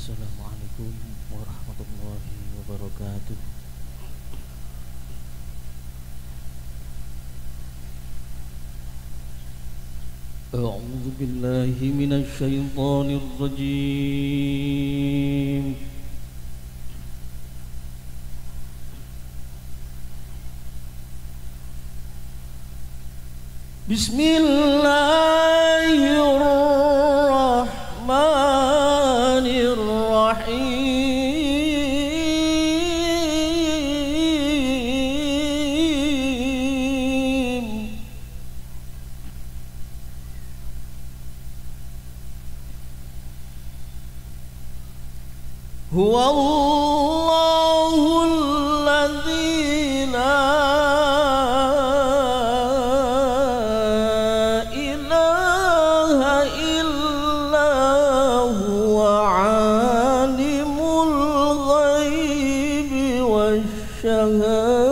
Assalamualaikum warahmatullahi wabarakatuh. أعوذ بالله من الشيطان الرجيم. بسم الله الرحمن الرحيم. هو الله الذي لا إله إلا هو عالم الغيب والشهادة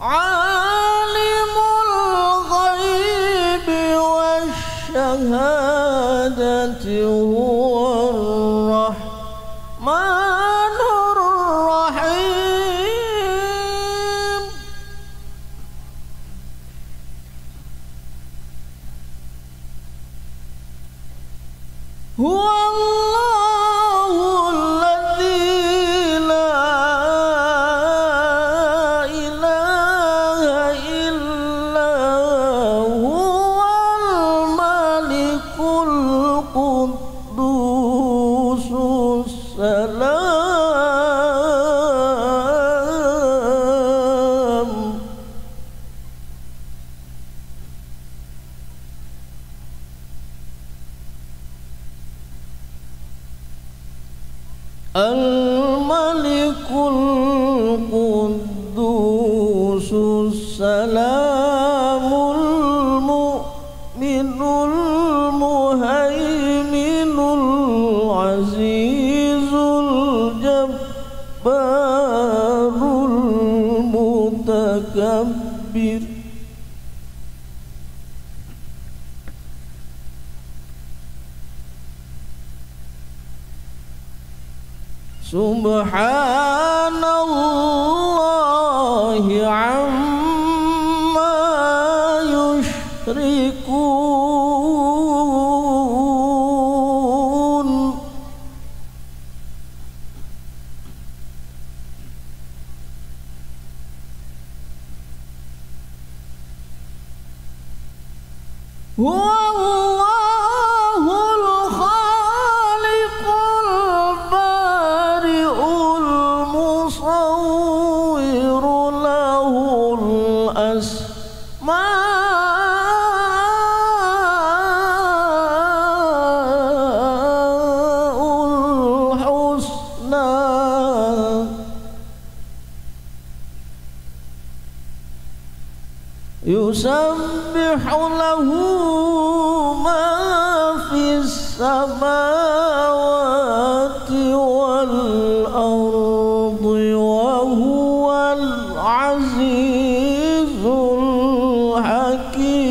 عالم الغيب والشهادة هو الرحمن الرحيم. هو الله الذي لا إله إلا هو الملك القدوس السلام. الملك القدوس السلام المؤمن المهيمن العزيز الجبار المتكبر. سبحان الله عما يشركون. هو الله الخالق البارئ المصور له الأسماء الحسنى. يسبح له ما في السماوات والأرض وهو العزيز الحكيم.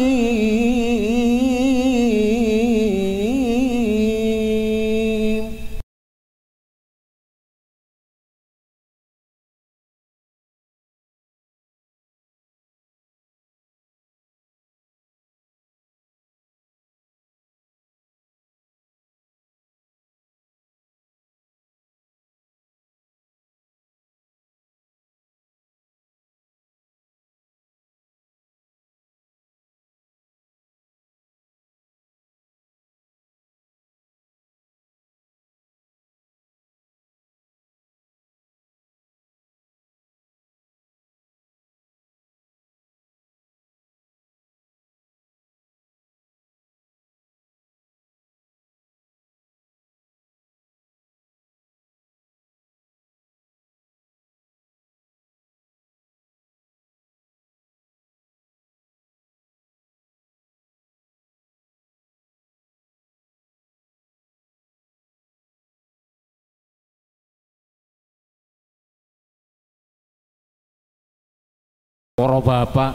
para bapak,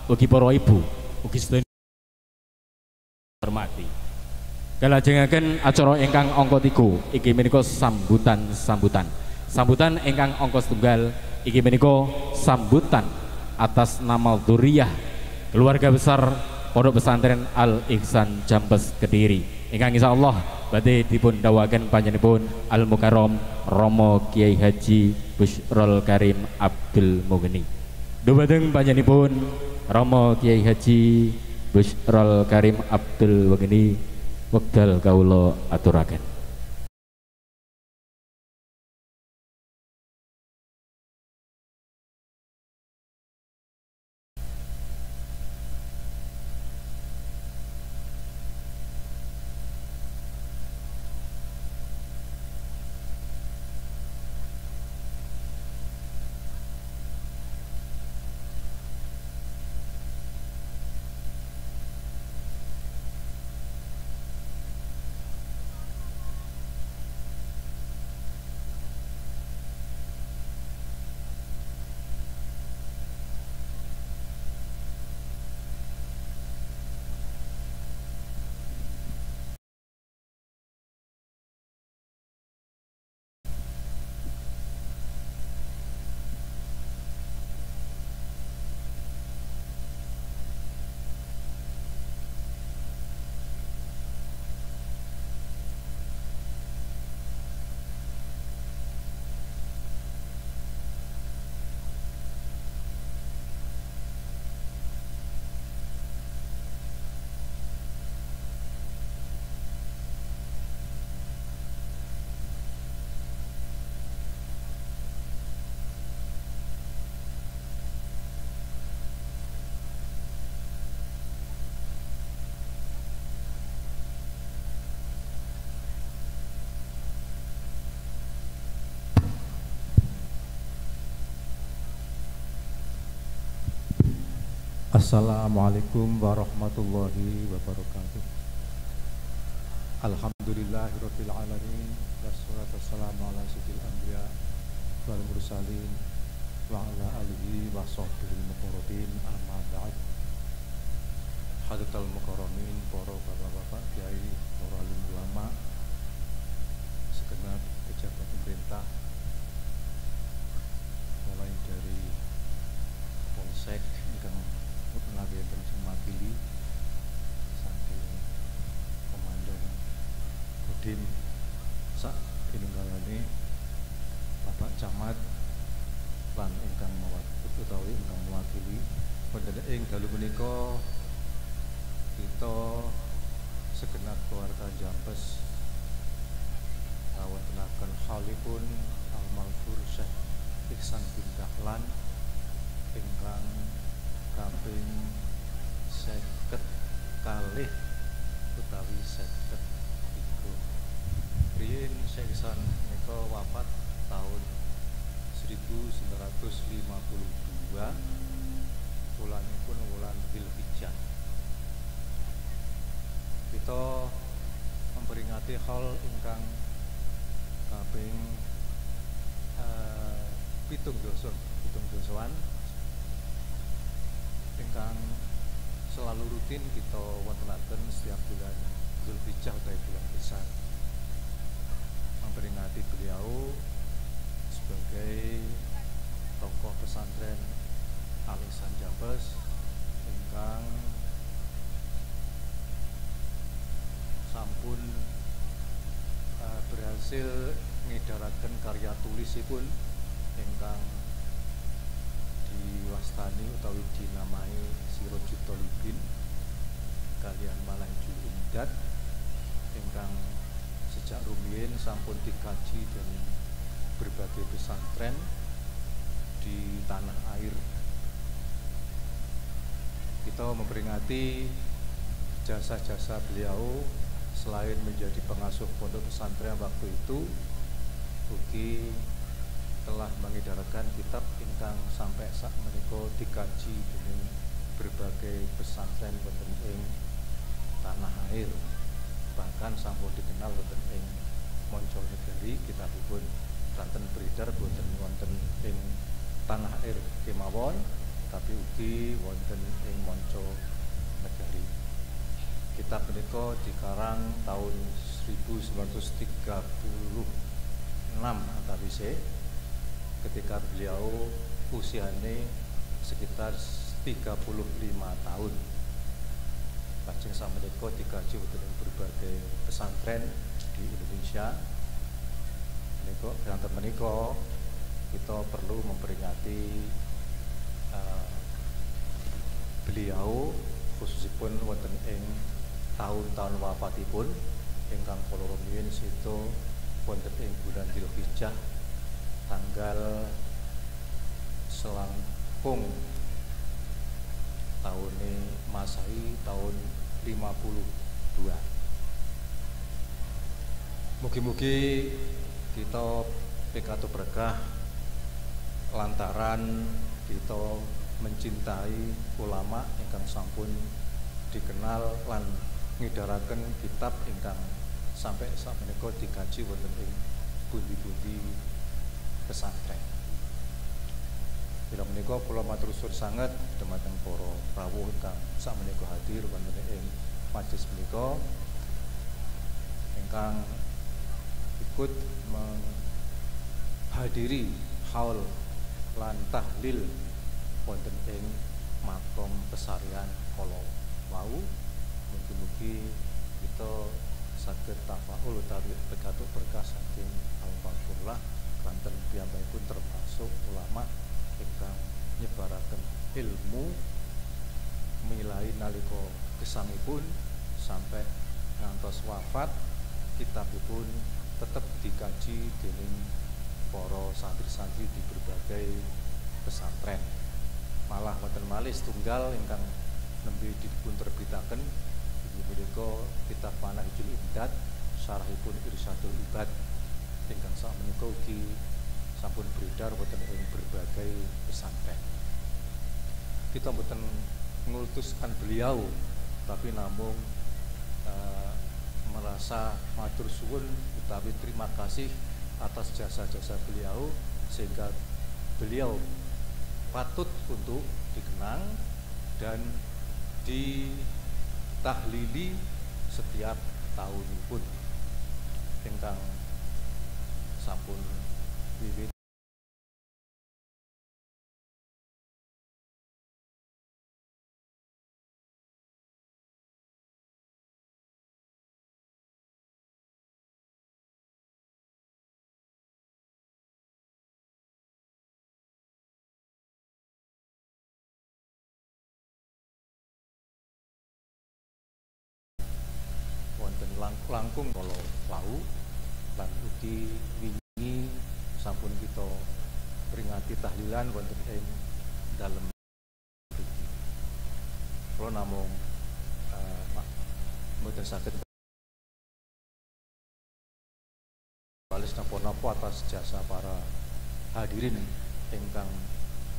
ugi para ibu, ugi sedaya hormati. Kalajengaken acara ingkang angka 3 iki menika sambutan ingkang angka 1 iki menika sambutan atas nama dzurriyyah keluarga besar Pondok Pesantren Al Ihsan Jambes Kediri ingkang insyaallah badhe dipun dawaken panjenenganipun Al Mukarram Romo Kiai Haji Busrul Karim Abdul Mughni. Dumateng panjenenganipun Romo Kiai Haji Busrul Karim Abdul Mughni wekdal kawula aturaken. Assalamualaikum warahmatullahi wabarakatuh. Alhamdulillahirabbil alamin wassalatu wassalamu ala sayyidil anbiya wal mursalin wa ala alihi wa sahbihi muqarrabin amma ba'd. Hadratul mukarramin, para bapak-bapak kiai, para alim ulama, segenap pejabat pemerintah mulai dari Polsek ingkang ngagem semakili saking komandan Kodim sak pinunggalane Bapak Camat lan ingkang utawi ingkang mewakili wonten ing dalu menika kita segenap keluarga Jambes ngawontenaken halipun Al-Malfur Syekh Ihsan bin Dahlan ingkang kaping 50 kalih utawi 53. Riyin Syekh Ihsan menika wafat tahun 1952. Wulanipun wulan Dzulhijjah. Kita memperingati hal ingkang kaping pitung dosoan ingkang selalu rutin kita wontenaken setiap bulan Dzulhijjah atau bulan besar, memperingati beliau sebagai tokoh pesantren Al Ihsan Jambes ingkang sampun berhasil ngidaraken karya tulisipun ingkang diwastani utawi dinamai Sirajut Thalibin kaliyan Manhajul Imdad ingkang sejak rumiyin sampun dikaji dari berbagai pesantren di tanah air. Kita memperingati jasa-jasa beliau selain menjadi pengasuh pondok pesantren waktu itu, ugi telah mengidarakan kitab ingkang sampai sak menika dikaji dening berbagai pesantren wonten ing tanah air, bahkan sampun dikenal wonten ing Monjonegari. Kitabipun ranten beredar wonten ing tanah air kemawon tapi ugi wonten ing manca negari. Kitab menika dikarang tahun 1936 antawise ketika beliau usiane sekitar 35 tahun. Lajeng sameneika dikaji wonten ing berbagai pesantren di Indonesia. Menika kanthi menika kita perlu memperingati beliau khususipun wonten ing tahun-tahun wafatipun ingkang kala rumiyin seda wonten ing bulan Dzulhijjah tanggal selangkung tahune Masehi tahun 52. Mugi-mugi kita pikatuk berkah lantaran kita mencintai ulama ingkang sampun dikenal lan ngidaraken kitab ingkang sampai sakmenika dikaji wonten ing pundi-pundi pesantren. Bila menika kula matur suwun sanget dhumateng para rawuh ingkang sakmenika hadir wonten ing majelis menika ingkang ikut menghadiri haul lan tahlil wonten ing makom pesarian kala wau. Mugi-mugi kita saged tafaul utawi pekatuk berkah saking almarhumlah kanten piyambakipun termasuk ulama ingkang nyebaraken ilmu milai nalika gesangipun sampai ngantos wafat. Kitabipun tetap dikaji dening para santri-santri di berbagai pesantren. Malah wonten malih setunggal ingkang nembe dipun terbitaken inggih punika kitab Manahijul Imdad syarahipun Irsyadul Ibad ingkang sakmenika ugi sampun beredar wonten ing berbagai pesantren. Kita mboten ngultuskan beliau tapi namung merasa matur suwun utawi terima kasih atas jasa-jasa beliau sehingga beliau patut untuk dikenang dan ditahlili setiap tahunipun ingkang sampun wiwit langkung kala wau lan ugi wingi sampun kita peringati tahlilan wonten ing dalem mriki. Kula namung mboten saged bales napa-napa atas jasa para hadirin ingkang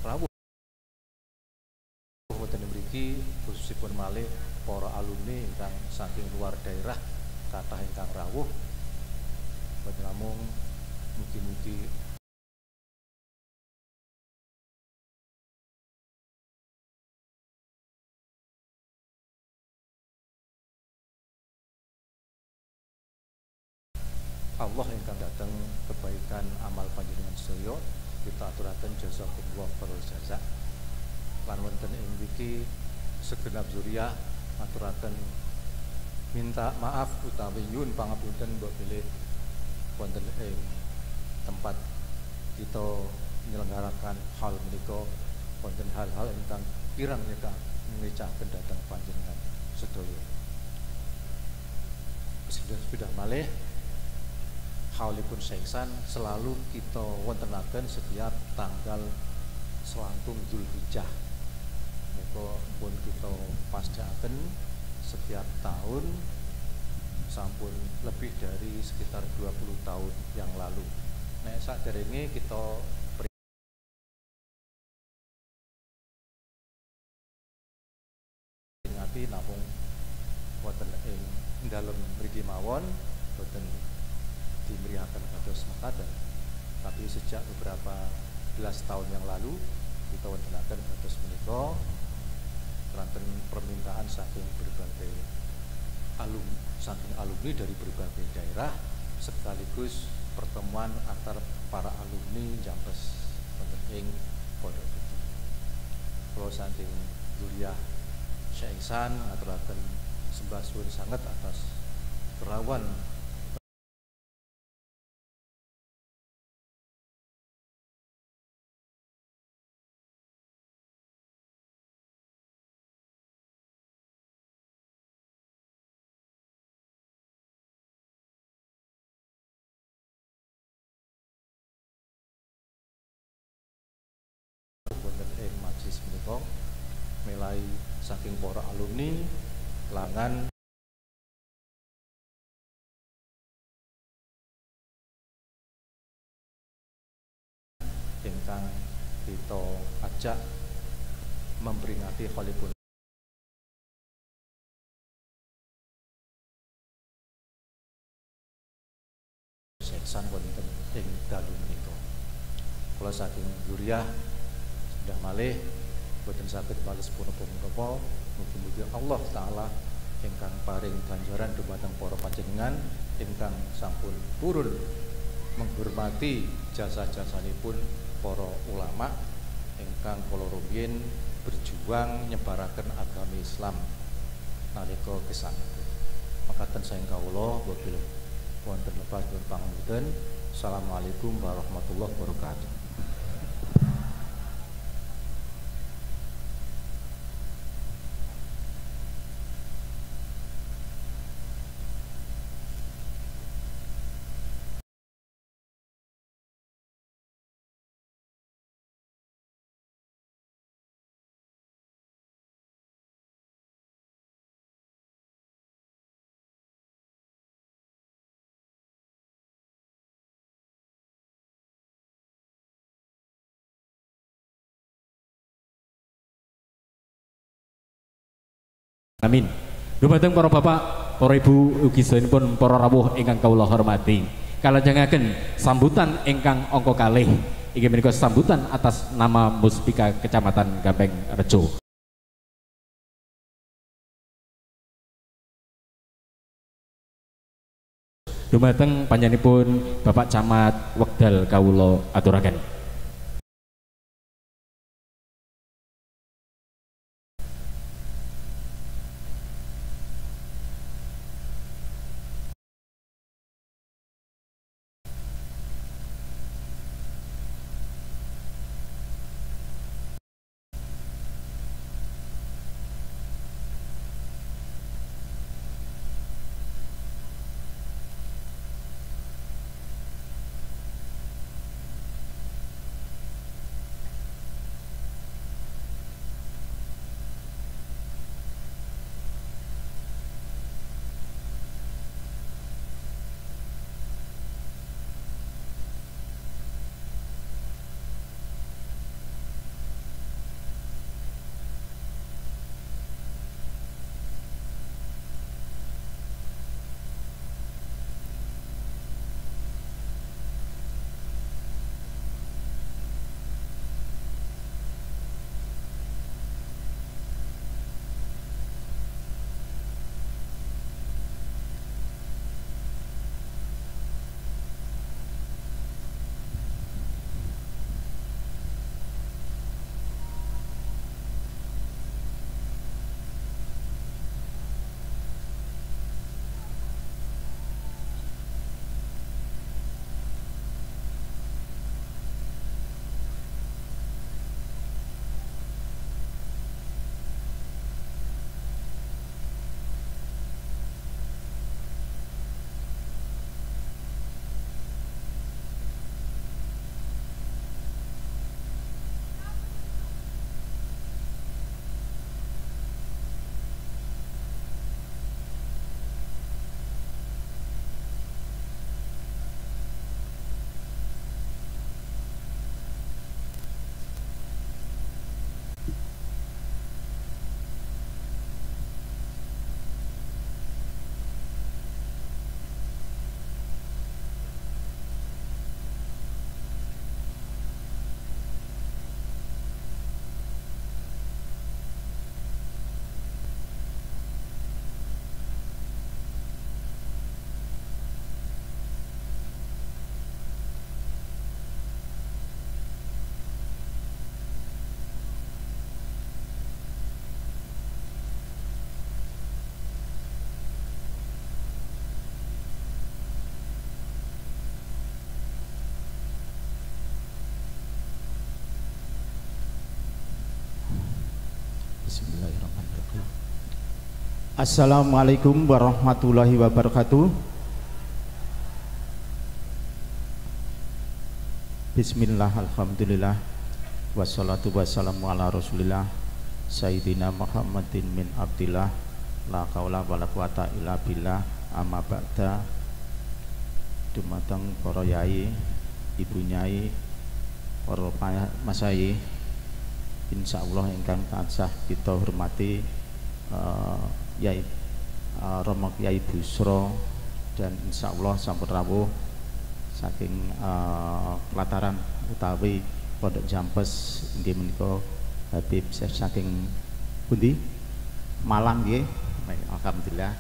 rawuh wonten mriki, khususipun malih para alumni ingkang saking luar daerah kathah ingkang rawuh. Mboten namung mugi-mugi Allah ingkang dateng kebaikan amal panjenengan sedaya kita aturaken jazakumullah khairal jazaa. Lan wonten ing mriki segenap zuriat aturaken minta maaf utawi nyuwun pangapunten mbok bilih wonten ing tempat kita menyelenggarakan hal menika wonten hal-hal ingkang kirang nyekak ngecahaken dhateng panjenengan sedaya. Sudah malih haulipun seksan selalu kita wontenaken setiap tanggal selangkung Dzulhijjah. Menika pun kita pascaken setiap tahun sampun lebih dari sekitar 20 tahun yang lalu. Nek saderenge kita peringati namung wonten ing dalem mriki mawon boten dimeriahaken kados mekaten. Tapi sejak beberapa belas tahun yang lalu kita wontenaken kados menika keranten permintaan saking berbagai alumni dari berbagai daerah sekaligus pertemuan antar para alumni Jampes wonten ing Pondok Gede. Kula saking Zuriyah Syekh Ihsan ngaturaken sembah suwun sanget atas kerawan wonten ing majelis menika melai saking para alumni langan ingkang kita ajak memperingati Khalifun Syekh Ihsan wonten ing dalu menika. Kula saking Zuriyah sudah malih boten saged bales punapa-punapa, mugi-mugi Allah taala ingkang paring ganjaran dumateng para panjenengan ingkang sampun purun menghormati jasa-jasanipun para ulama ingkang kala rumiyin berjuang nyebaraken agama Islam nalika gesangipun. Makaten saeng kawula wabil wonten lebetipun pangapunten. Assalamualaikum warahmatullahi wabarakatuh. Amin. Dumateng para bapak, para ibu, ugi saenipun para rawuh ingkang kawula hormati. Kalajengaken sambutan ingkang angka kalih inggih menika sambutan atas nama Muspika Kecamatan Gampeng Rejo. Dumateng panjenenganipun Bapak Camat wekdal kawula aturaken. Assalamualaikum warahmatullahi wabarakatuh. Bismillah, alhamdulillah, wassalatu wassalamu ala rasulillah Sayyidina Muhammadin min abdillah, la kaula wa la quwata illa billah, amma ba'da. Dumateng para yai, ibu nyai, para masai, insyaallah ingkang tansah kita hormati, Yai Romo Yai Busro, dan insyaallah sampun rawuh saking pelataran utawi Pondok Jampes inggih menika Habib saking pundi Malang nggih. Alhamdulillah.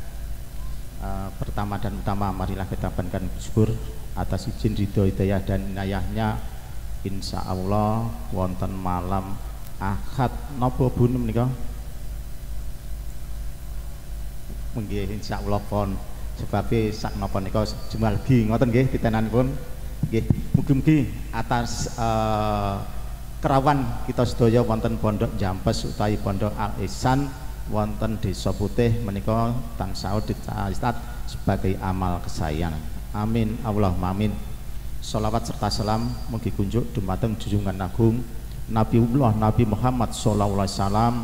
Pertama dan utama marilah kita panjatkan syukur atas izin ridho hidayah dan inayahnya. Insyaallah wonten malam Ahad napa Bu menika? Nggih insyaallah pon sebab sak napa nika jumalgi ngoten nggih titenanipun nggih mugi-mugi atas kerawan kita sedaya wonten Pondok Jampes utawi Pondok Al Ihsan wonten Desa Putih menika tansah dicatat sebagai amal kesayangan. Amin Allahumma amin. Sholawat serta salam mugi kunjuk dumateng junjungan agung Nabiullah Nabi Muhammad sallallahu alaihi wasallam,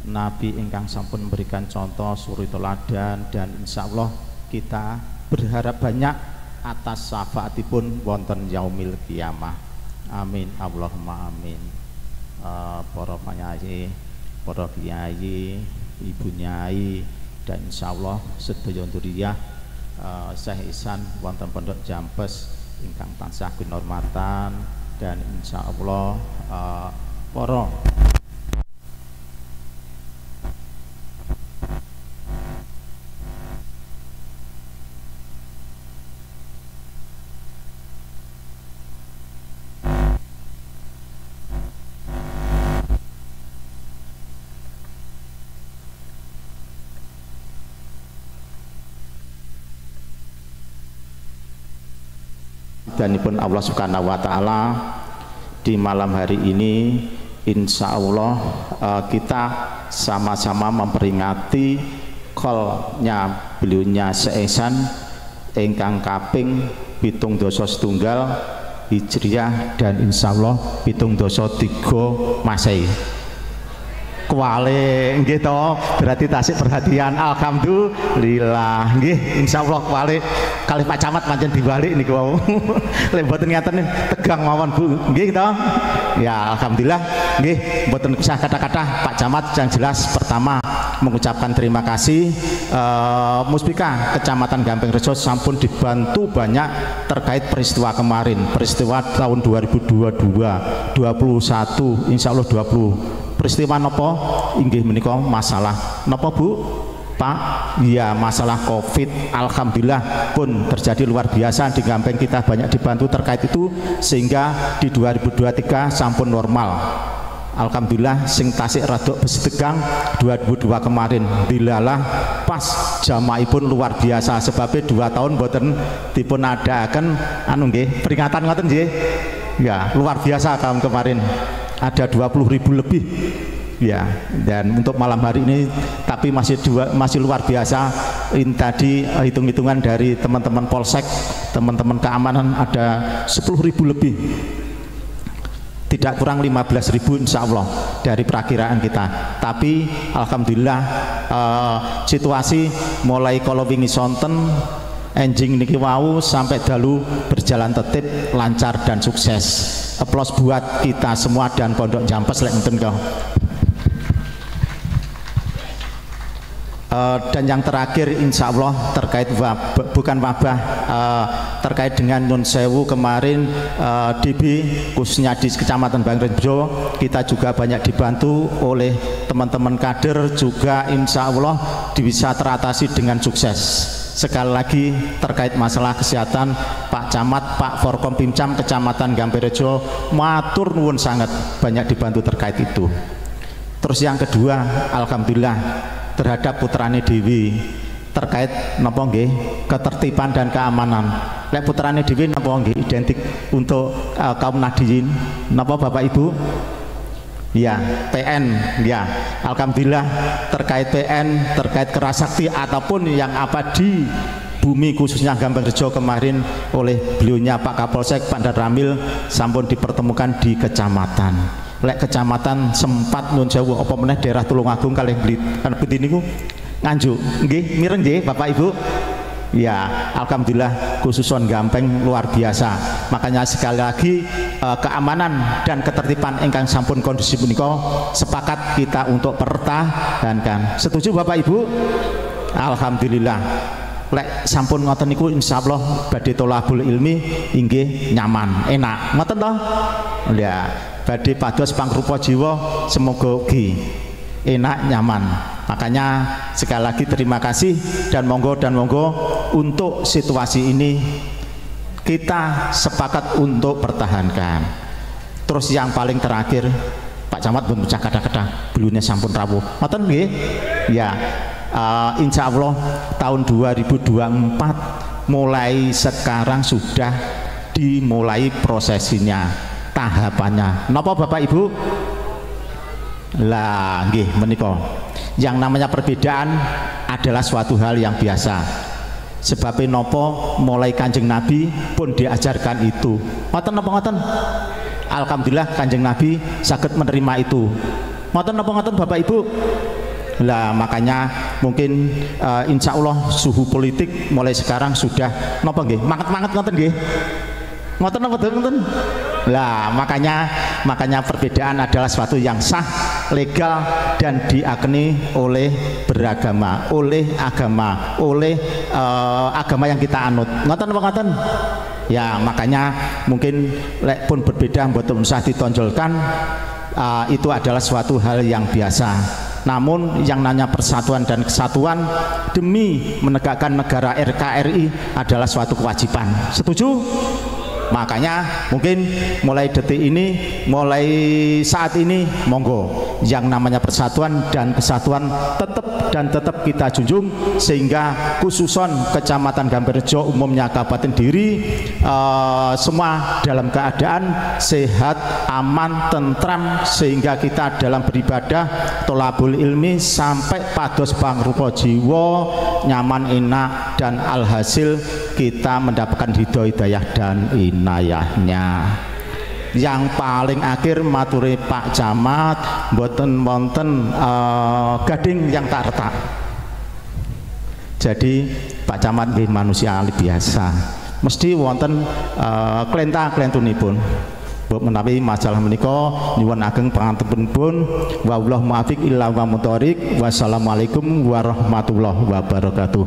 Nabi ingkang sampun memberikan contoh suri teladan, dan insyaallah kita berharap banyak atas syafaatipun wonten yaumil kiamah. Amin Allahumma amin. Para panyayi, para kiai, ibu nyai, dan insyaallah sedaya dzurriyyah Syekh Ihsan wonten Pondok Jampes ingkang tansah kinurmatan, dan insyaallah para danipun Allah Subhanahu wa taala di malam hari ini insya Allah kita sama-sama memperingati kolnya beliaunya Syekh Ihsan ingkang kaping 7 Hijriah dan insya Allah 7 Masehi. Kuwale nggih to, berarti tasik perhatian. Alhamdulillah nggih insyaallah kuwale kalih Pak Camat pancen dibalik niku wau. Lek mboten ngaten tegang mawon Bu. Nggih to? Ya alhamdulillah nggih mboten usah kata-kata Pak Camat yang jelas pertama mengucapkan terima kasih Muspika Kecamatan Gampeng Rejo sampun dibantu banyak terkait peristiwa kemarin, peristiwa tahun 2022, 21, insyaallah 20. Peristiwa nopo inggih menika masalah nopo Bu Pak? Ya masalah Covid. Alhamdulillah pun terjadi luar biasa di Gampeng, kita banyak dibantu terkait itu sehingga di 2023 sampun normal. Alhamdulillah sing tasik radok besi tegang 2022 kemarin dilalah pas jamaahipun luar biasa sebabnya 2 tahun boten dipun adakan anu nggih peringatan ngoten nggih. Ya luar biasa tahun kemarin ada 20.000 lebih ya, dan untuk malam hari ini tapi masih luar biasa. Ini tadi hitung-hitungan dari teman-teman Polsek, teman-teman keamanan ada 10.000 lebih, tidak kurang 15.000 insya Allah dari perakiraan kita. Tapi alhamdulillah situasi mulai kalau wingi sonten enjing niki wau sampai dalu berjalan tertib, lancar dan sukses. Aplaus buat kita semua dan Pondok Jampes lek ngenten kau. Dan yang terakhir insya Allah terkait bukan wabah, terkait dengan Nun Sewu kemarin DB khususnya di Kecamatan Bangrejo kita juga banyak dibantu oleh teman-teman kader juga insya Allah bisa teratasi dengan sukses. Sekali lagi terkait masalah kesehatan Pak Camat, Pak Forkom Pimcam Kecamatan Gamperejo matur nuwun sangat banyak dibantu terkait itu. Terus yang kedua alhamdulillah terhadap putrane Dewi terkait napa nggih ketertiban dan keamanan. Lek putrane Dewi napa nggih identik untuk kaum Nahdiyin napa Bapak Ibu? Ya, PN, ya. Alhamdulillah terkait PN, terkait kerasakti ataupun yang apa di bumi khususnya Gampengrejo kemarin oleh beliaunya Pak Kapolsek Pak Ramil sampun dipertemukan di kecamatan. Lek kecamatan sempat nyun sewu apa meneh daerah Tulungagung kalih Blitar niku Nganjuk. Nggih, mireng nggih Bapak Ibu. Ya, alhamdulillah khususon Gampeng luar biasa. Makanya sekali lagi keamanan dan ketertiban ingkang sampun kondusif punika sepakat kita untuk pertahankan. Setuju Bapak Ibu? Alhamdulillah. Lek sampun ngoten niku insyaallah badhe tolabul ilmi inggih nyaman, enak. Ngoten toh? Ya, badhe pados pangrupa jiwa semoga ugi enak nyaman. Makanya sekali lagi terima kasih dan monggo untuk situasi ini kita sepakat untuk pertahankan. Terus yang paling terakhir Pak Camat pun pecah kata-kata bulunya sampun rawuh. Ngoten nggih? Ya. Insya Allah tahun 2024 mulai sekarang sudah dimulai prosesinya, tahapannya. Napa Bapak Ibu? Lah nggih menika. Yang namanya perbedaan adalah suatu hal yang biasa. Sebab nopo mulai Kanjeng Nabi pun diajarkan itu. Ngoten napa ngoten? Alhamdulillah Kanjeng Nabi saged menerima itu. Ngoten napa ngoten Bapak Ibu? Lah makanya mungkin insya Allah suhu politik mulai sekarang sudah napa nggih? Manget-manget ngoten nggih? Ngoten napa ngoten? Lah makanya perbedaan adalah suatu yang sah, legal dan diakini oleh beragama, oleh agama yang kita anut. Ngoten napa ngoten? Ya makanya mungkin lek pun berbeda mboten usah ditonjolkan, itu adalah suatu hal yang biasa. Namun yang namanya persatuan dan kesatuan demi menegakkan negara NKRI adalah suatu kewajiban. Setuju? Makanya mungkin mulai detik ini, mulai saat ini monggo yang namanya persatuan dan kesatuan tetap kita junjung, sehingga khususon Kecamatan Gampengrejo umumnya Kabupaten Diri semua dalam keadaan sehat, aman, tentram, sehingga kita dalam beribadah tolabul ilmi sampai pados pangrupa jiwa nyaman, enak, dan alhasil kita mendapatkan hidayah dan inayahnya. Yang paling akhir maturi Pak Camat mboten wonten gading yang tak retak. Jadi Pak Camat nggih manusia biasa, mesti wonten klenta-klentunipun. Mbok menawi masalah menika nyuwun ageng pangapuntenipun. Wallahu muwaffiq illa wa muthoriq. Wassalamualaikum warahmatullahi wabarakatuh.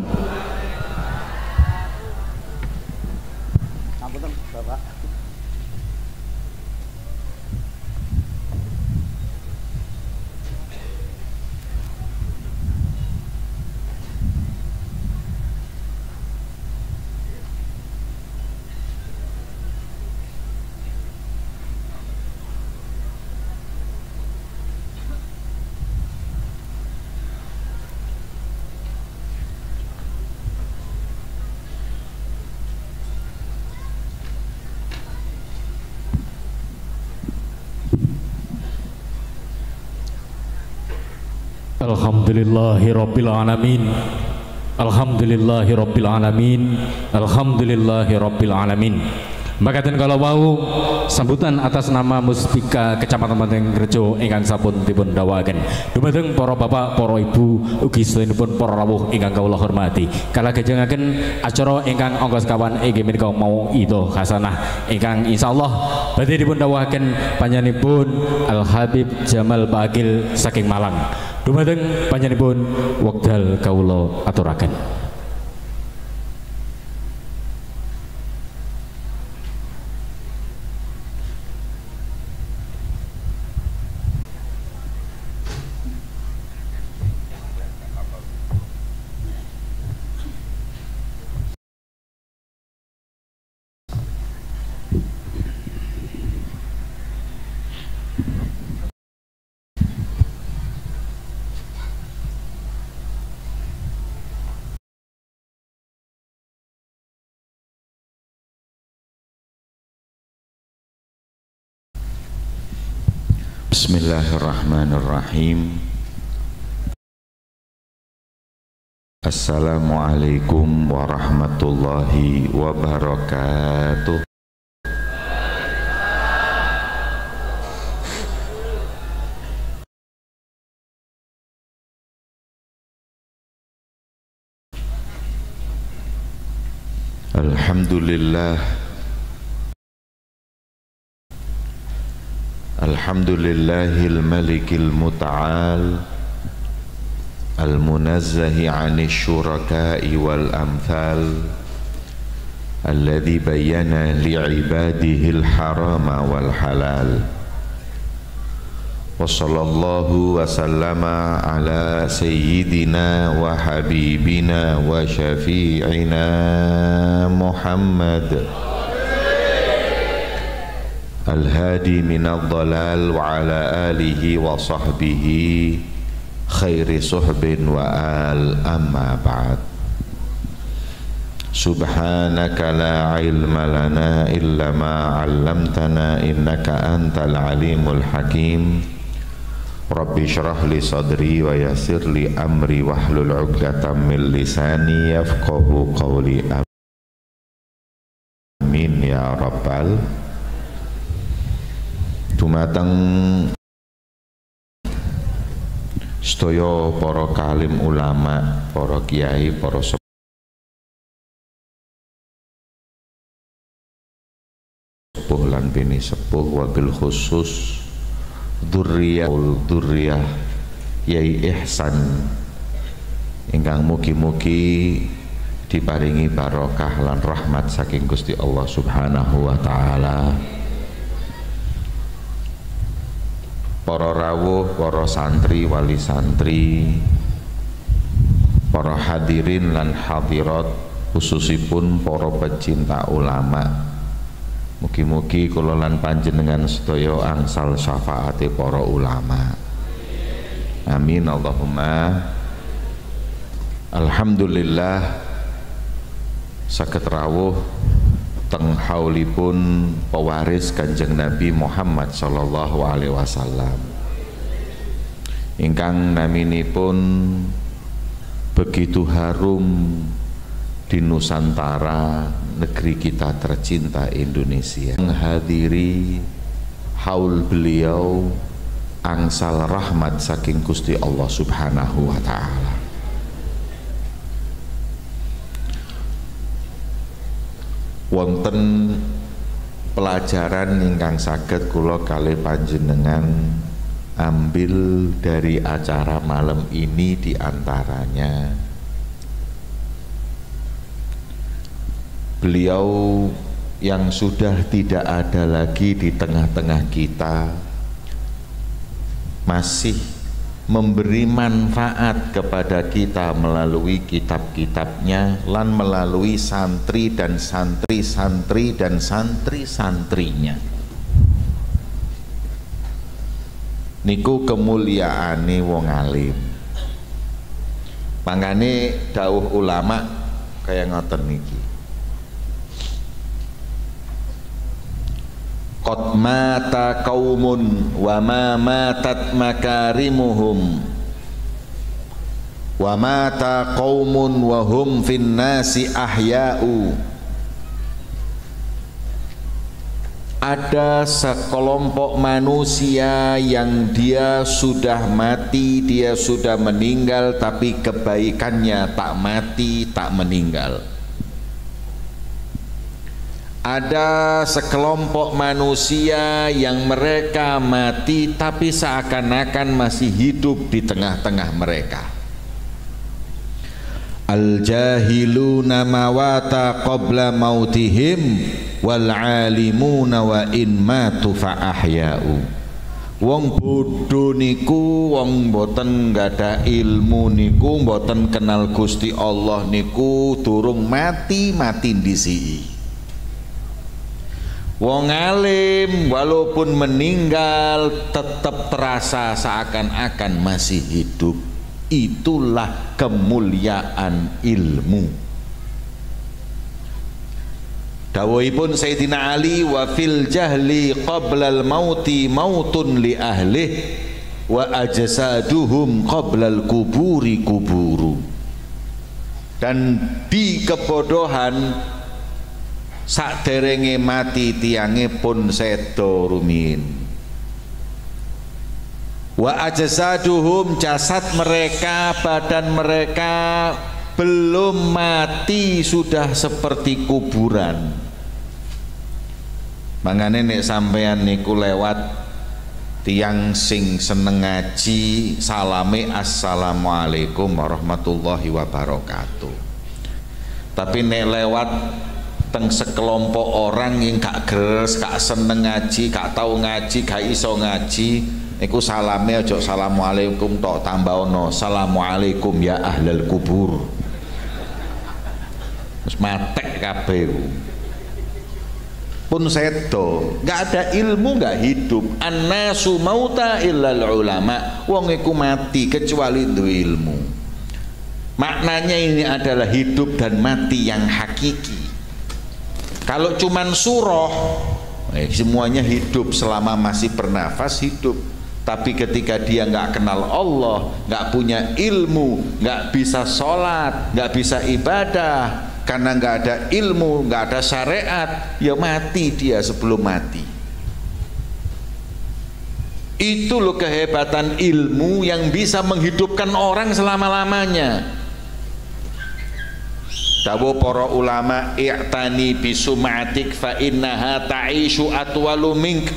Alhamdulillahirabbil alamin. Alhamdulillahirabbil alamin. Alhamdulillahirabbil alamin. Makaten kalau wau sambutan atas nama Muspika Kecamatan Gampengrejo ingkang sampun dipun dawuhaken. Dumateng para bapak, para ibu, ugi sedherekaipun para rawuh ingkang kawula hormati. Kalajengaken acara ingkang angka sekawan inggih menika mauidhah hasanah ingkang insyaallah badhe dipun dawuhaken panjenenganipun Al Habib Jamal Bagil saking Malang. Dumateng panjenenganipun wekdal kawula aturaken. Bismillahirrahmanirrahim. Assalamualaikum warahmatullahi wabarakatuh. Alhamdulillah. Alhamdulillahil malikil muta'al al-munazzahi 'anil syuraka'i wal amthal alladhi bayyana li'ibadihil harama wal halal. Wa sallallahu wa sallama ala sayyidina wa habibina wa syafi'ina Muhammad al-hadi minad dhalal wa ala alihi wa sahbihi khairi suhbin wa al amma ba'd. Subhanaka la ilma lana illa ma 'allamtana innaka antal alimul hakim. Rabbi shrah li sadri wa yassir li amri wahlul 'uqdatam min lisani yafqahu qawli. Amin ya rabbal. Dumateng sedaya para kalim ulama, para kiai, para sepuh lan bini sepuh, wabil khusus dzurriyah Yai Ihsan ingkang mugi-mugi diparingi barokah lan rahmat saking Gusti Allah Subhanahu wa taala. Para rawuh, para santri, wali santri, para hadirin lan hadirat, khususipun para pecinta ulama. Mugi-mugi kula lan panjenengan sedaya angsal syafaate para ulama. Amin Allahumma. Alhamdulillah saged rawuh teng haulipun pewaris Kanjeng Nabi Muhammad sallallahu alaihi wasallam ingkang naminipun begitu harum di Nusantara, negeri kita tercinta Indonesia. Menghadiri haul beliau angsal rahmat saking Gusti Allah Subhanahu wa taala. Wonten pelajaran ingkang saged kula kalih panjenengan ambil dari acara malam ini, diantaranya beliau yang sudah tidak ada lagi di tengah-tengah kita masih memberi manfaat kepada kita melalui kitab-kitabnya lan melalui santri dan santri-santri dan santri-santrinya. Niku kemuliaane wong alim. Mangane dawuh ulama kaya ngoten niki. Qad mata qaumun wa ma matat makarimuhum wa mata qaumun wa hum fin nasi ahya'u. Ada sekelompok manusia yang dia sudah mati, dia sudah meninggal, tapi kebaikannya tak mati, tak meninggal. Ada sekelompok manusia yang mereka mati tapi seakan-akan masih hidup di tengah-tengah mereka. Al-jahiluna mawata qabla mautihim wal alimuna wa in matu fa ahya'u. Wong bodho niku wong mboten nggada ilmu niku, mboten kenal Gusti Allah niku durung mati-mati ndisiki. Wong alim walaupun meninggal tetap terasa seakan-akan masih hidup. Itulah kemuliaan ilmu. Dawuhipun Sayyidina Ali, wa fil jahli qablal mauti mautun li ahlih wa ajsaduhum qablal kuburi kuburu. Dan di kebodohan sakderenge mati tiange pun sedo rumin. Wa ajsaduhum, jasad mereka, badan mereka belum mati sudah seperti kuburan. Mangane nek sampean niku lewat tiang sing seneng ngaji, salame assalamualaikum warahmatullahi wabarakatuh. Tapi nek lewat teng sekelompok orang yang gak geres, gak seneng ngaji, gak tahu ngaji, gak iso ngaji, niku salame aja assalamualaikum tok, tambah ono assalamualaikum ya ahlal kubur. Terus matek kabeh pun sedo, nggak ada ilmu, nggak hidup. Annasu mauta illal ulama, wong iku mati kecuali itu ilmu. Maknanya ini adalah hidup dan mati yang hakiki. Kalau cuman surah, semuanya hidup selama masih bernafas hidup. Tapi ketika dia nggak kenal Allah, nggak punya ilmu, nggak bisa sholat, nggak bisa ibadah, karena nggak ada ilmu, nggak ada syariat, ya mati dia sebelum mati. Itu loh kehebatan ilmu yang bisa menghidupkan orang selama-lamanya. Dawuh para ulama, i'tani bisum'atik fa innaha ta'ishu atwalu mink.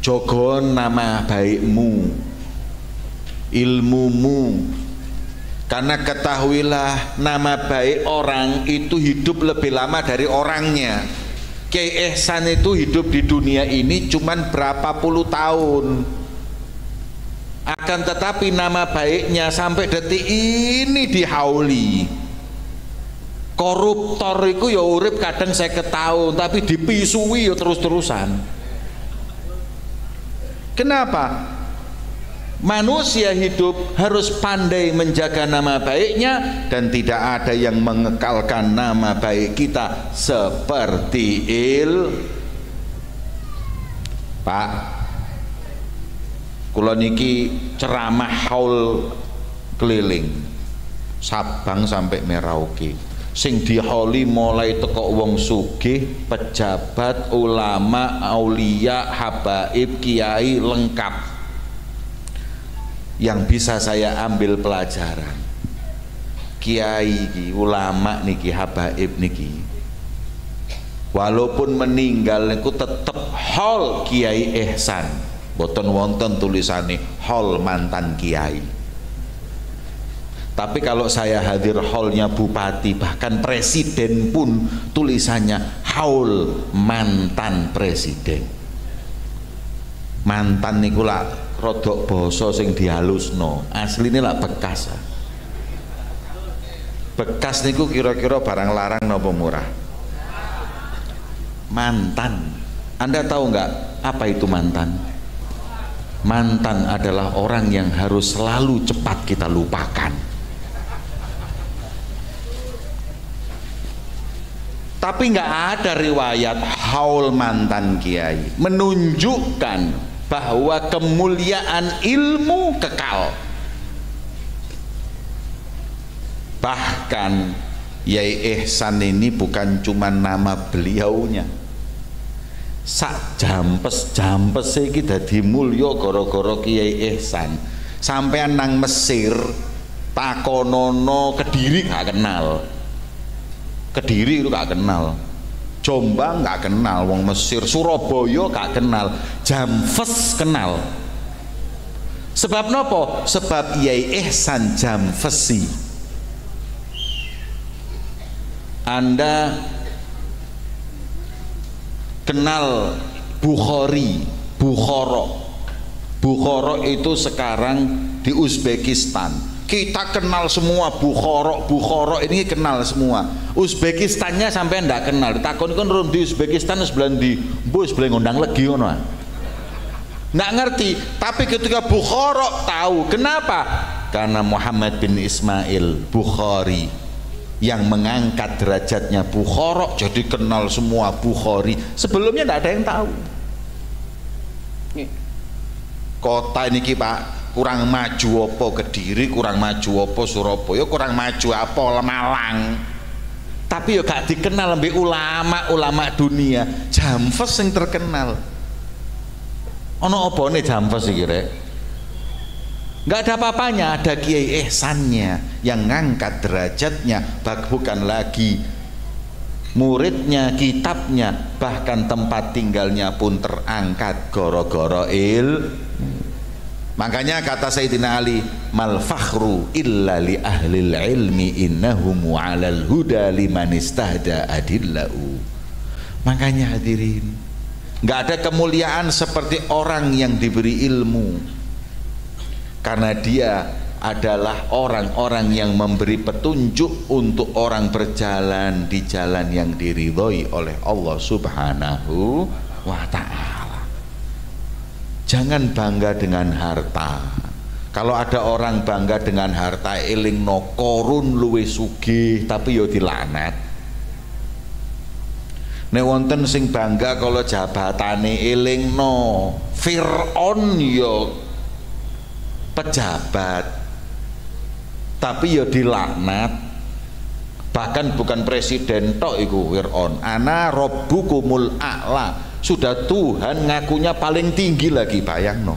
Jogon nama baikmu, ilmumu, karena ketahuilah nama baik orang itu hidup lebih lama dari orangnya. Kiai Ihsan itu hidup di dunia ini cuman berapa puluh tahun, akan tetapi nama baiknya sampai detik ini dihauli. Koruptor itu ya urip kadang 50 tahun tapi dipisui ya terus-terusan. Kenapa? Manusia hidup harus pandai menjaga nama baiknya, dan tidak ada yang mengekalkan nama baik kita seperti Pak, kula niki ceramah haul keliling Sabang sampai Merauke, sing diholi mulai teko wong sugih, pejabat, ulama, aulia, habaib, kiai, lengkap. Yang bisa saya ambil pelajaran, kiai, ulama niki, habaib niki, walaupun meninggal niku tetep hol Kiai Ihsan, boten wonten tulisane hol mantan kiai. Tapi kalau saya hadir holnya bupati, bahkan presiden pun tulisannya haul mantan presiden. Mantan niku lah rodok basa sing dihalusno, asline lah bekas. Bekas niku kira-kira barang larang napa murah? Mantan. Anda tahu nggak apa itu mantan? Mantan adalah orang yang harus selalu cepat kita lupakan. Tapi nggak ada riwayat haul mantan kiai, menunjukkan bahwa kemuliaan ilmu kekal. Bahkan Yai Ihsan ini bukan cuma nama beliaunya, sak jampes iki dadi mulya gara-gara Kiai Ihsan. Sampean nang Mesir takonono Kediri gak kenal, Kediri itu gak kenal, Jombang gak kenal wong Mesir, Surabaya gak kenal, Jamfes kenal. Sebab nopo? Sebab Yai Ihsan Jamfesi. Anda kenal Bukhari, Bukhara itu sekarang di Uzbekistan. Kita kenal semua Bukhara ini kenal semua. Uzbekistannya sampai ndak kenal. Takon kan rum di Uzbekistan sebelah di bus sebelah ngundang legi ngono. Nggak ngerti, tapi ketika Bukhara tahu. Kenapa? Karena Muhammad bin Ismail Bukhari yang mengangkat derajatnya Bukhara, jadi kenal semua Bukhari. Sebelumnya tidak ada yang tahu. Kota ini Pak kurang maju apa Kediri, kurang maju apa Surabaya, kurang maju apa Malang. Tapi ya gak dikenal lebih ulama dunia. Jamfes yang terkenal. Ono opone Jamfes iki rek? Nggak ada apa-apanya, ada Kiai Ihsannya yang ngangkat derajatnya, bukan lagi muridnya, kitabnya, bahkan tempat tinggalnya pun terangkat goro-goro Makanya kata Sayyidina Ali, mal fakhru illa li ahlil ilmi innahum 'alal huda liman istahda adillahu. Makanya hadirin, nggak ada kemuliaan seperti orang yang diberi ilmu, karena dia adalah orang-orang yang memberi petunjuk untuk orang berjalan di jalan yang diridhoi oleh Allah Subhanahu wa ta'ala. Jangan bangga dengan harta. Kalau ada orang bangga dengan harta, eling no korun luwe sugih tapi yo dilaknat. Nek wonten sing bangga kalau jabatane, eling no Fir'aun yo pejabat tapi ya dilaknat. Bahkan bukan presiden tok iku Fir'aun, ana rabbukumul a'la, sudah Tuhan ngakunya paling tinggi lagi, bayangno.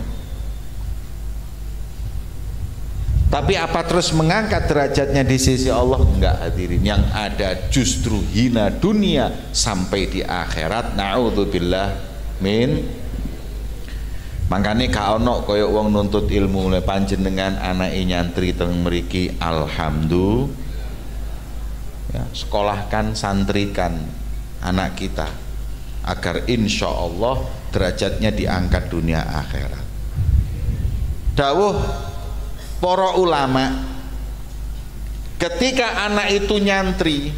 Tapi apa terus mengangkat derajatnya di sisi Allah? Enggak hadirin, yang ada justru hina dunia sampai di akhirat. Na'udzubillah min. Makanya gak ono koyok wong nuntut ilmu oleh panjenengan anake nyantri teng mriki, alhamdulillah ya, sekolahkan, santrikan anak kita agar insya Allah derajatnya diangkat dunia akhirat. Dawuh para ulama, ketika anak itu nyantri,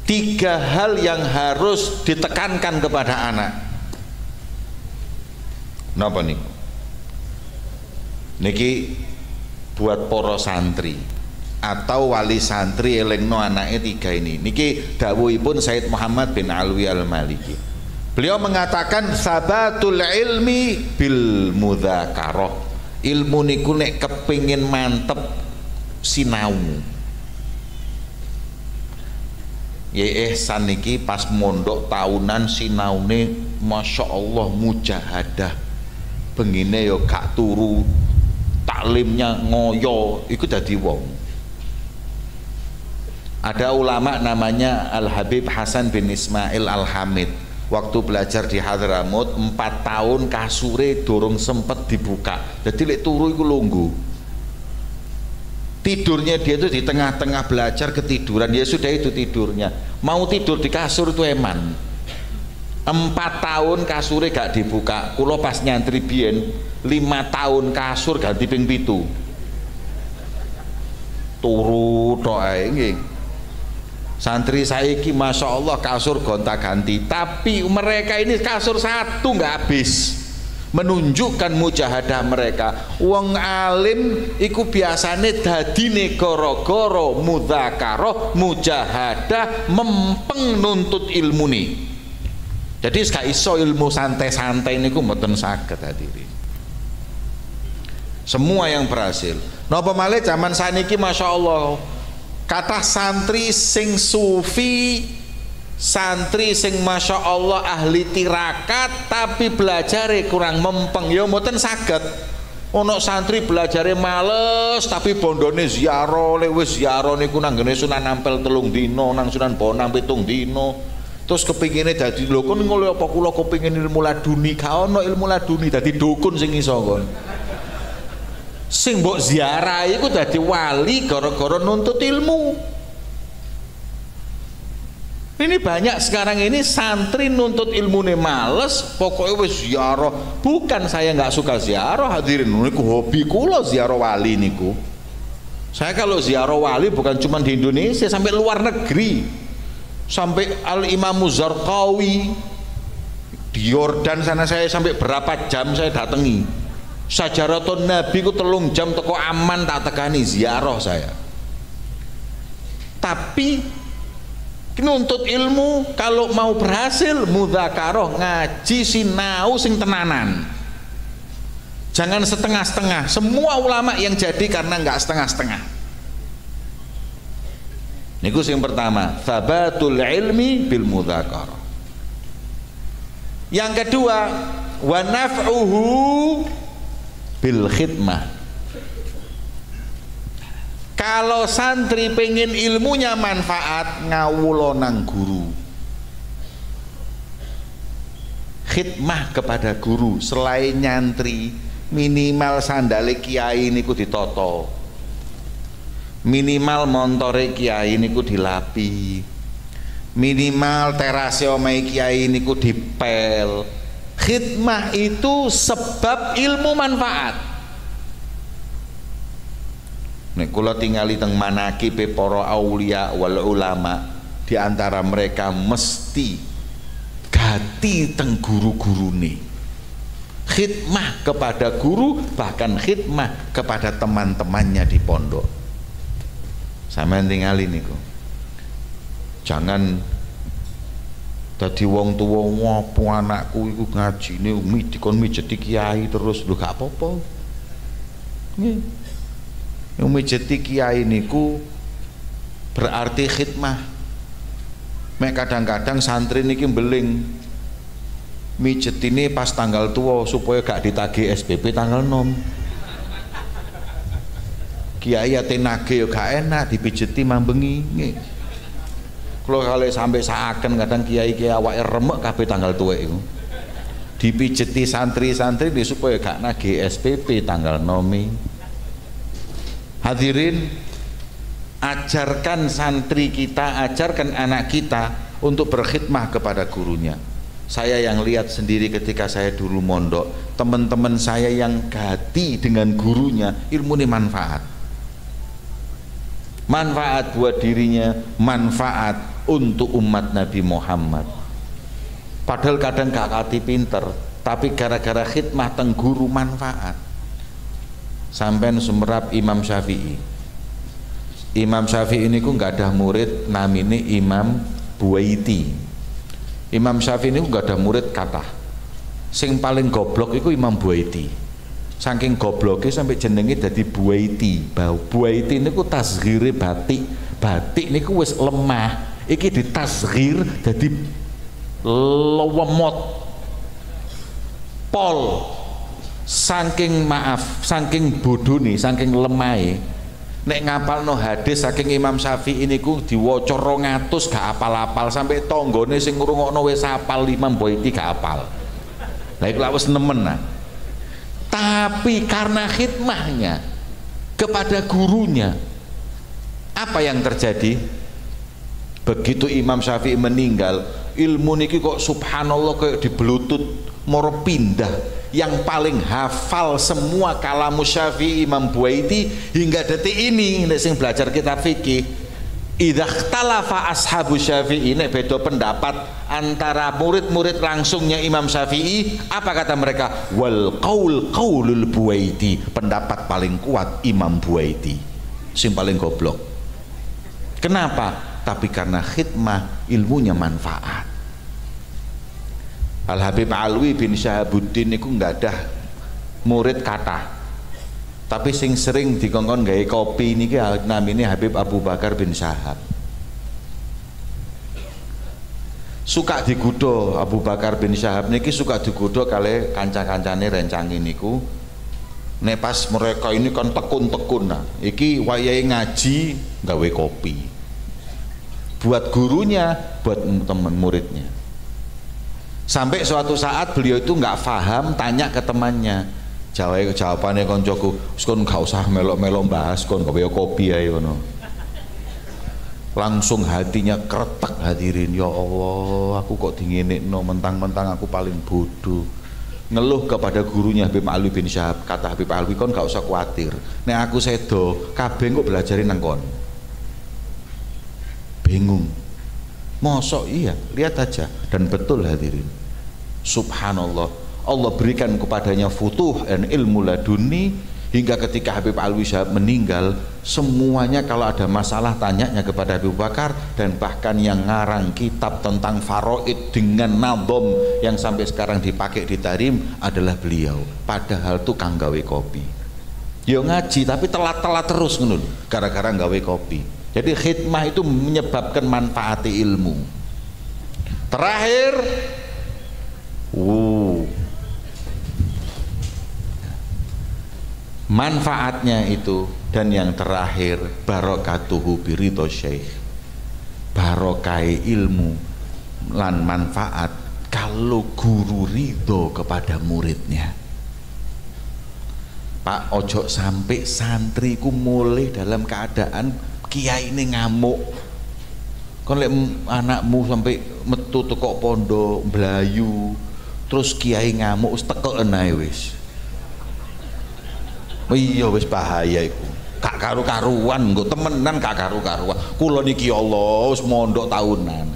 tiga hal yang harus ditekankan kepada anak. Napa niku? Niki buat poro santri atau wali santri elingno anaknya tiga ini. Niki dawuhipun Said Muhammad bin Alwi Al-Maliki. Beliau mengatakan sabatul ilmi bil mudzakarah. Ilmu niku nek kepingin mantep sinau. Ya Ihsan niki pas mondok tahunan sinaune Masya Allah mujahadah, bengine yo gak turu, taklimnya ngoyo, iku dadi wong. Ada ulama namanya Al-Habib Hasan bin Ismail Al-Hamid, waktu belajar di Hadramut 4 tahun kasure dorong sempet dibuka, jadi lek turu iku lungguh. Tidurnya dia itu di tengah-tengah belajar ketiduran, ya sudah itu tidurnya. Mau tidur di kasur itu eman. 4 tahun kasurnya gak dibuka. Kulo pas nyantri biyen 5 tahun kasur ganti ping 7. Turu tok ae nggih. Santri saiki Masya Allah kasur gonta-ganti, tapi mereka ini kasur satu nggak habis. Menunjukkan mujahadah mereka. Wong alim iku biasane dadine goro-goro mudzakarah, mujahadah, mempeng nuntut ilmu nih. Jadi gak iso ilmu santai-santai niku mboten saged hadirin. Semua yang berhasil. Napa malih zaman saniki Masya Allah, kata santri sing sufi, santri sing Masya Allah ahli tirakat tapi belajare kurang mempeng, ya mboten saged. Ono santri belajare males tapi bondone ziarah, wis ziarah niku nang ngene Sunan Ampel 3 dina, nang Sunan Bonang 7 dina. Terus kepingine dadi lho kon ngene apa kula kepingin ilmu laduni, gak ono ilmu laduni, dadi dukun sing iso kon. Sing mbok ziarah iku dadi wali gara-gara nuntut ilmu. Ini banyak sekarang ini santri nuntut ilmu nih males, pokoknya wis ziarah. Bukan saya nggak suka ziarah hadirin, niku hobi kula ziarah wali niku. Saya kalau ziarah wali bukan cuma di Indonesia, sampai luar negeri. Sampai Al-Imam Zarqawi Di Yordan sana saya sampai berapa jam saya datangi. Sajaratun Nabi ku 3 jam teko aman tak tekani ziarah saya. Tapi nuntut ilmu kalau mau berhasil mudzakarah, ngaji sinau sing tenanan. Jangan setengah-setengah. Semua ulama yang jadi karena nggak setengah-setengah. Niku sing pertama, tsabatul ilmi bil mudzakarah. Yang kedua, wa naf'uhu bil khidmah. Kalau santri pengen ilmunya manfaat, ngawulo nang guru. Khidmah kepada guru, selain nyantri, minimal sandale kiai niku ditoto. Minimal montore kiai niku dilapi. Minimal terase omahe kiai niku dipel. Khidmah itu sebab ilmu manfaat. Nek kula tingali teng manaqibe para aulia wal ulama, di antara mereka mesti gati teng guru-gurune. Khidmah kepada guru, bahkan khidmah kepada teman-temannya di pondok. Sampeyan tingali niku. Jangan dadi wong tuwa ngopo anakku iku ngajine dikon mijeti kiai terus lho gak apa-apa. Nggih. Yang mijeti kiai niku berarti khidmah. Mek kadang-kadang santri niki beling mijetine pas tanggal tua supaya gak ditagih SPP tanggal 6. Kiai ate nagih yo gak enak dipijeti mambengi. Nggih. Kalau sampai saaken kadang kiai awake remek kabeh tanggal tuwek iku. Dipijeti santri-santri supaya gak nagih SPP tanggal 6. Hadirin, ajarkan santri kita, ajarkan anak kita untuk berkhidmah kepada gurunya. Saya yang lihat sendiri ketika saya dulu mondok, teman-teman saya yang gati dengan gurunya, ilmu ini manfaat. Manfaat buat dirinya, manfaat untuk umat Nabi Muhammad. Padahal kadang gak kati pinter, tapi gara-gara khidmah teng guru manfaat. Sampai semerap Imam Syafi'i. Imam Syafi'i ini nggak ada murid namanya Imam Buaiti. Imam Syafi'i ini nggak ada murid kata. Sing paling goblok itu Imam Buaiti. Saking gobloknya sampai jenenge dadi Buaiti. Buaiti ini ku tasghire batik. Batik ini ku wis lemah. Iki ditasghir dadi lewemot. Pol. Saking saking bodoh nih, saking lemah. Nek ngapal no hadis saking Imam Syafi'i niku diwaca 200 gak apal-apal, sampai tonggone sing ngrungokno wis apal Imam Buaiti gak apal. Lah iku lak wis nemen nah. Tapi karena khidmahnya kepada gurunya, apa yang terjadi? Begitu Imam Syafi'i meninggal, ilmu niki kok subhanallah kayak dibelutut moro pindah. Yang paling hafal semua kalamu Syafi'i Imam Buaiti hingga detik ini sing belajar kitab fikih. Idza ikhtalafa ashabu Syafi'i, nek beda pendapat antara murid-murid langsungnya Imam Syafi'i, apa kata mereka? Wal qaulul Buaiti, pendapat paling kuat Imam Buaiti. Sing paling goblok. Kenapa? Tapi karena khidmah, ilmunya manfaat. Al Habib Alwi bin Syahabuddin niku nggak ada murid kata, tapi sing sering dikongkon gawe kopi niki namanya Habib Abu Bakar bin Syahab. Suka digodho Abu Bakar bin Syahab niki, suka digodho kali kanca-kancane rencangi niku. Nek pas mereka ini kan tekun-tekun, nah iki wayahe ngaji gawe kopi buat gurunya, buat teman muridnya. Sampai suatu saat beliau itu nggak paham, tanya ke temannya. Jawabannya koncoku, "Kon nggak usah melok-melok bahas, kon kopi kopi ayo no." Langsung hatinya kretek, hadirin. Ya Allah, aku kok dingenik no, mentang-mentang aku paling bodoh. Ngeluh kepada gurunya Habib Alwi bin Syahab. Kata Habib Alwi, kon nggak usah khawatir. Nek aku sedo, kabeh kok belajarin nang kon. Bingung. Mosok iya, lihat aja. Dan betul hadirin, Subhanallah, Allah berikan kepadanya futuh dan ilmu laduni, hingga ketika Habib Alwi Syihab meninggal, semuanya kalau ada masalah tanyanya kepada Abu Bakar, dan bahkan yang ngarang kitab tentang faraid dengan nadom yang sampai sekarang dipakai di Tarim adalah beliau. Padahal tuh kang gawe kopi, yo ngaji tapi telat-telat terus ngono gara-gara gawe kopi. Jadi khidmah itu menyebabkan manfaat ilmu. Terakhir, manfaatnya itu, dan yang terakhir barokatuhu biridho syekh, barokai ilmu lan manfaat kalau guru ridho kepada muridnya. Pak, ojo sampai santriku mulai dalam keadaan kiai ini ngamuk. Kon lek anakmu sampai metu teko pondok blayu terus kiai ngamuk wis tekeken ae wis. Iya wis bahaya iku. Gak karu-karuan, nggo temenan gak karu-karuan. Kula niki ya Allah wis mondok tahunan.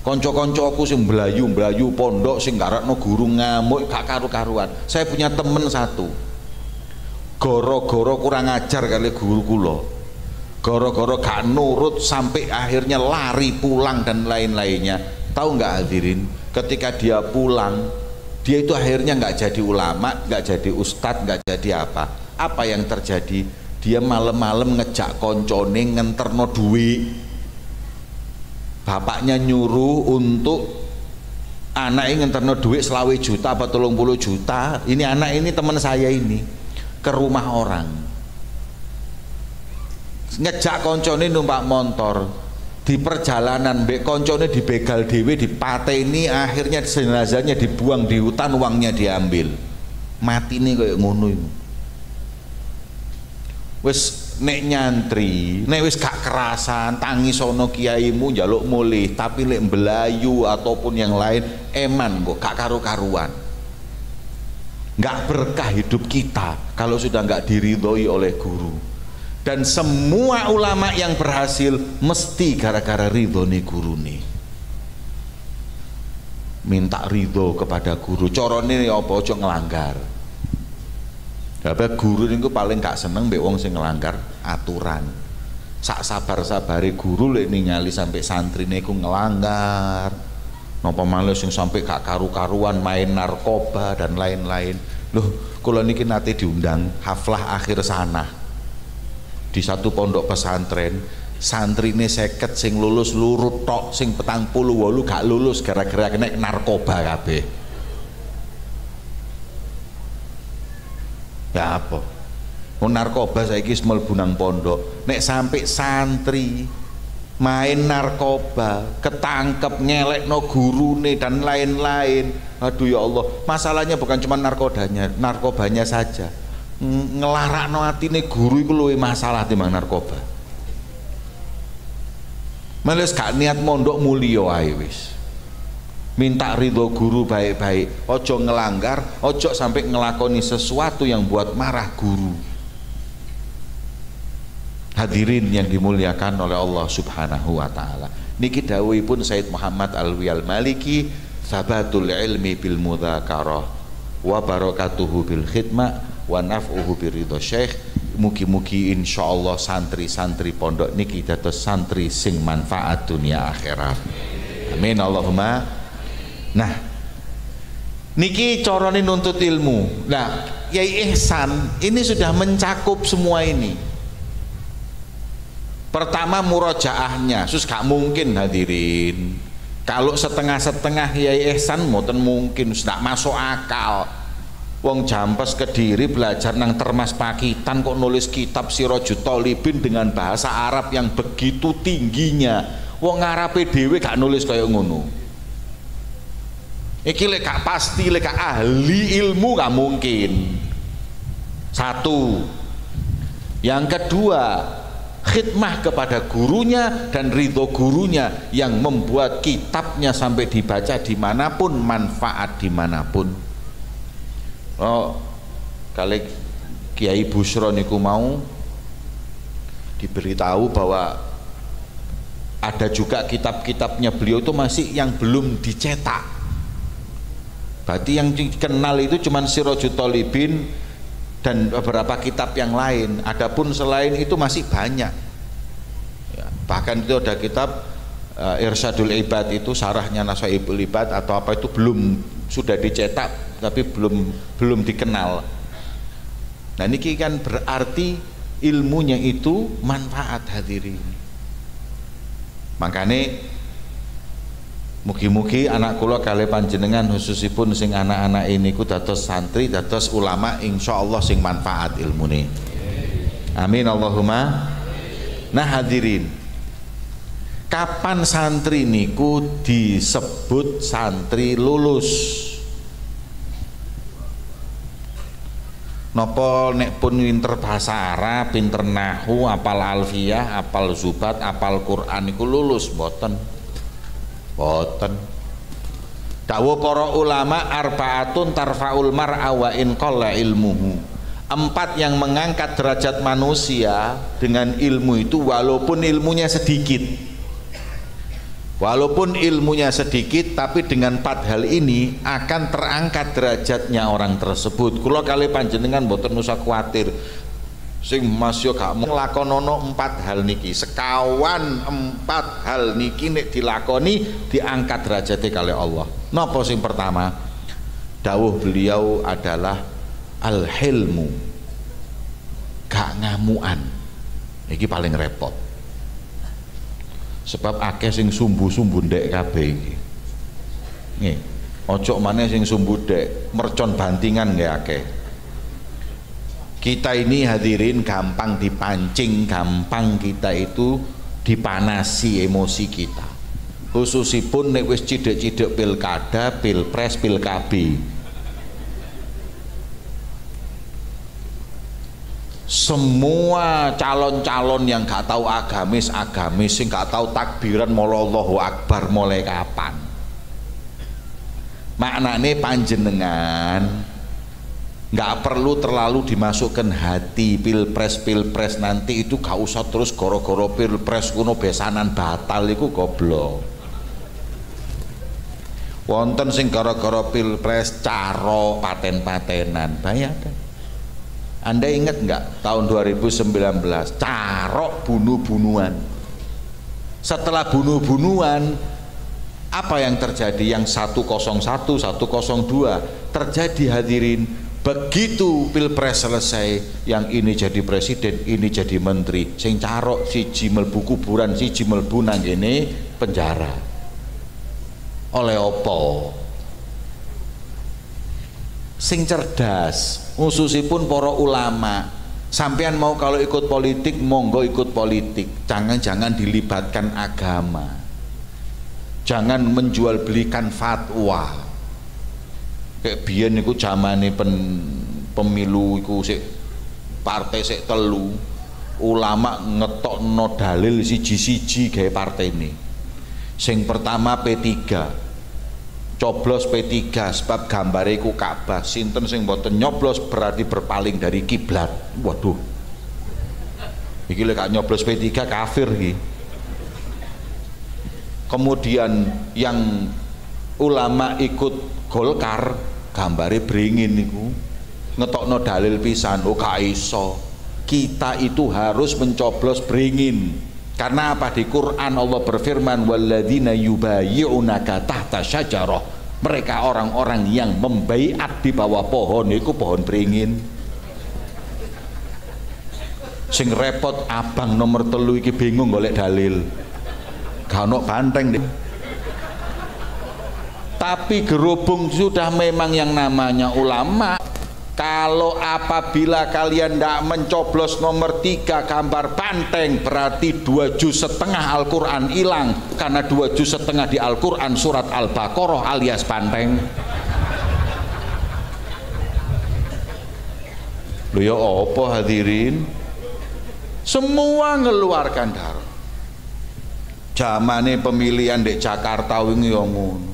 Kanca-kancaku sing mblayu-mblayu pondok sing garakno guru ngamuk gak karu-karuan. Saya punya temen satu. Goro-goro kurang ajar kali guru kula. Goro-goro gak nurut sampai akhirnya lari pulang dan lain-lainnya. Tahu nggak hadirin? Ketika dia pulang, dia itu akhirnya nggak jadi ulama, nggak jadi ustadz, nggak jadi apa. Apa yang terjadi? Dia malam-malam ngejak koncone ngenterno duit. Bapaknya nyuruh untuk anaknya ngenterno duit 20 juta apa 30 juta. Ini anak ini teman saya ini ke rumah orang. Ngejak koncone numpak motor. Di perjalanan mbek koncone dibegal dhewe, dipateni, akhirnya jenazahnya dibuang di hutan, uangnya diambil. Mati nih kayak ngono iku. Wis nek nyantri, nek wis gak kerasan tangi sono kiaimu njaluk mulih, tapi lek mbelayu ataupun yang lain eman kok gak karu-karuan. Nggak berkah hidup kita kalau sudah nggak diridhoi oleh guru. Dan semua ulama yang berhasil mesti gara-gara ridho nih guru nih. Minta ridho kepada guru. Corone apa aja ngelanggar. Tapi guru niku paling gak seneng mbek wong sing ngelanggar aturan. Sak sabar-sabare guru lek ningali sampai santrine iku ngelanggar. Napa malih sing sampai gak karu-karuan main narkoba dan lain-lain. Loh, kula niki nate diundang haflah akhir sana. Di satu pondok pesantren, santrine 50 sing lulus lurut tok, sing 48 gak lulus gara-gara kena narkoba kabeh. Ya apa? Mau narkoba saiki wis mlebu nang pondok. Nek sampai santri main narkoba, ketangkep ngelekno gurune dan lain-lain. Aduh ya Allah, masalahnya bukan cuma narkobanya saja. Ngelarakno atine guru iku luwih masalah timbang narkoba. Males gak niat mondok mulya ae wis. Minta ridho guru baik-baik, ojo ngelanggar, ojo sampai ngelakoni sesuatu yang buat marah guru. Hadirin yang dimuliakan oleh Allah Subhanahu wa taala. Niki dawuhipun Sayyid Muhammad Alwi Al-Maliki, sabatul ilmi bil mudzakarah wa barakatuhu bil khidmah wa naf'uhu biridho syekh. Mugi-mugi insyaallah santri-santri pondok niki dados santri sing manfaat dunia akhirat. Amin Allahumma. Nah, niki carane nuntut ilmu. Nah, Yai Ihsan ini sudah mencakup semua ini. Pertama murojaahnya, sus gak mungkin hadirin. Kalau setengah-setengah Yai Ihsan mboten mungkin, sudah masuk akal. Wong Jampes Kediri belajar nang Termas Pakitan kok nulis kitab Sirajut Thalibin dengan bahasa Arab yang begitu tingginya. Wong Arabe dhewe gak nulis kaya ngono. Iki lek gak pasti, lek gak ahli ilmu gak mungkin. Satu. Yang kedua, khidmah kepada gurunya dan ridho gurunya yang membuat kitabnya sampai dibaca dimanapun, manfaat dimanapun. Oh, kali Kiai Busyro niku mau diberitahu bahwa ada juga kitab-kitabnya beliau itu masih yang belum dicetak. Berarti yang dikenal itu cuma Sirajut Thalibin dan beberapa kitab yang lain. Adapun selain itu masih banyak ya, bahkan itu ada kitab Irsyadul Ibad, itu sarahnya Nasaibul Ibad atau apa, itu belum, sudah dicetak tapi belum dikenal. Nah ini kan berarti ilmunya itu manfaat hadirin. Makanya mugi-mugi anak kula kali panjenengan khususipun sing anak-anak ini ku dados santri, dados ulama, insyaallah sing manfaat ilmune. Amin Allahumma. Nah hadirin, kapan santri niku disebut santri lulus? Napa nek pun pinter bahasa Arab, pinter nahwu, apal alfiyah, apal zubat, apal Quran niku lulus? Mboten. Boten. Dawuh para ulama arbaatun tarfaul mar'a wa in qalla ilmuhu. 4 yang mengangkat derajat manusia dengan ilmu itu walaupun ilmunya sedikit. Walaupun ilmunya sedikit tapi dengan 4 hal ini akan terangkat derajatnya orang tersebut. Kula kali panjenengan boten usah kuatir. Sing Mas yo gak nglakonono 4 hal niki, sekawan 4 hal niki nek dilakoni diangkat derajate kali Allah. Napa sing pertama? Dawuh beliau adalah al-hilmu, gak ngamuan. Iki paling repot. Sebab akeh sing sumbu-sumbu ndek kabeh iki. Nggih, ojo maneh sing sumbu ndek, mercon bantingan nggih akeh. Kita ini hadirin gampang dipancing, gampang kita itu dipanasi emosi kita. Khususipun nek wis cidek-cidek pilkada, pilpres, pilkabi. Semua calon-calon yang gak tahu agamis, sing gak tahu takbiran Allahu Akbar mulai kapan. Maknane panjenengan nggak perlu terlalu dimasukkan hati. Pilpres nanti itu gak usah terus goro-goro pilpres kuno besanan batal iku goblok. Wonten sing gara-gara pilpres caro paten-patenan, bayangkan. Anda ingat nggak tahun 2019 caro bunuh-bunuhan. Setelah bunuh-bunuhan apa yang terjadi? Yang 101, 102 terjadi hadirin. Begitu pilpres selesai, yang ini jadi presiden, ini jadi menteri, sing carok siji mlebu kuburan, siji mlebu nang kene penjara. Oleh opo? Sing cerdas, khususipun para ulama, sampean mau kalau ikut politik monggo ikut politik, jangan dilibatkan agama, jangan menjual belikan fatwa. Kayak biyen niku zamane pemilu iku sik partai sik telu, ulama ngetokno dalil siji-siji gawe partene. Sing pertama P3, coblos P3 sebab gambare iku Ka'bah. Sinten sing mboten nyoblos berarti berpaling dari kiblat. Waduh, iki lek gak nyoblos P3 kafir iki. Kemudian yang ulama ikut Golkar, gambare beringin niku ngetokno dalil pisan. Oh gak iso, kita itu harus mencoblos beringin. Karena apa? Di Quran Allah berfirman walladzina yubayyi'unaka tahta syajarah, mereka orang-orang yang membaiat di bawah pohon, itu pohon beringin. Sing repot abang nomor 3 iki bingung golek dalil, gak ono banteng deh. Tapi gerubung sudah memang yang namanya ulama. Kalau apabila kalian tidak mencoblos nomor 3 gambar banteng, berarti 2,5 juz Al-Quran hilang. Karena 2,5 juz di Al-Quran surat Al-Baqarah alias banteng. Loh ya apa hadirin? Semua ngeluarkan darah. Zamane pemilihan di Jakarta wingi yo ngono.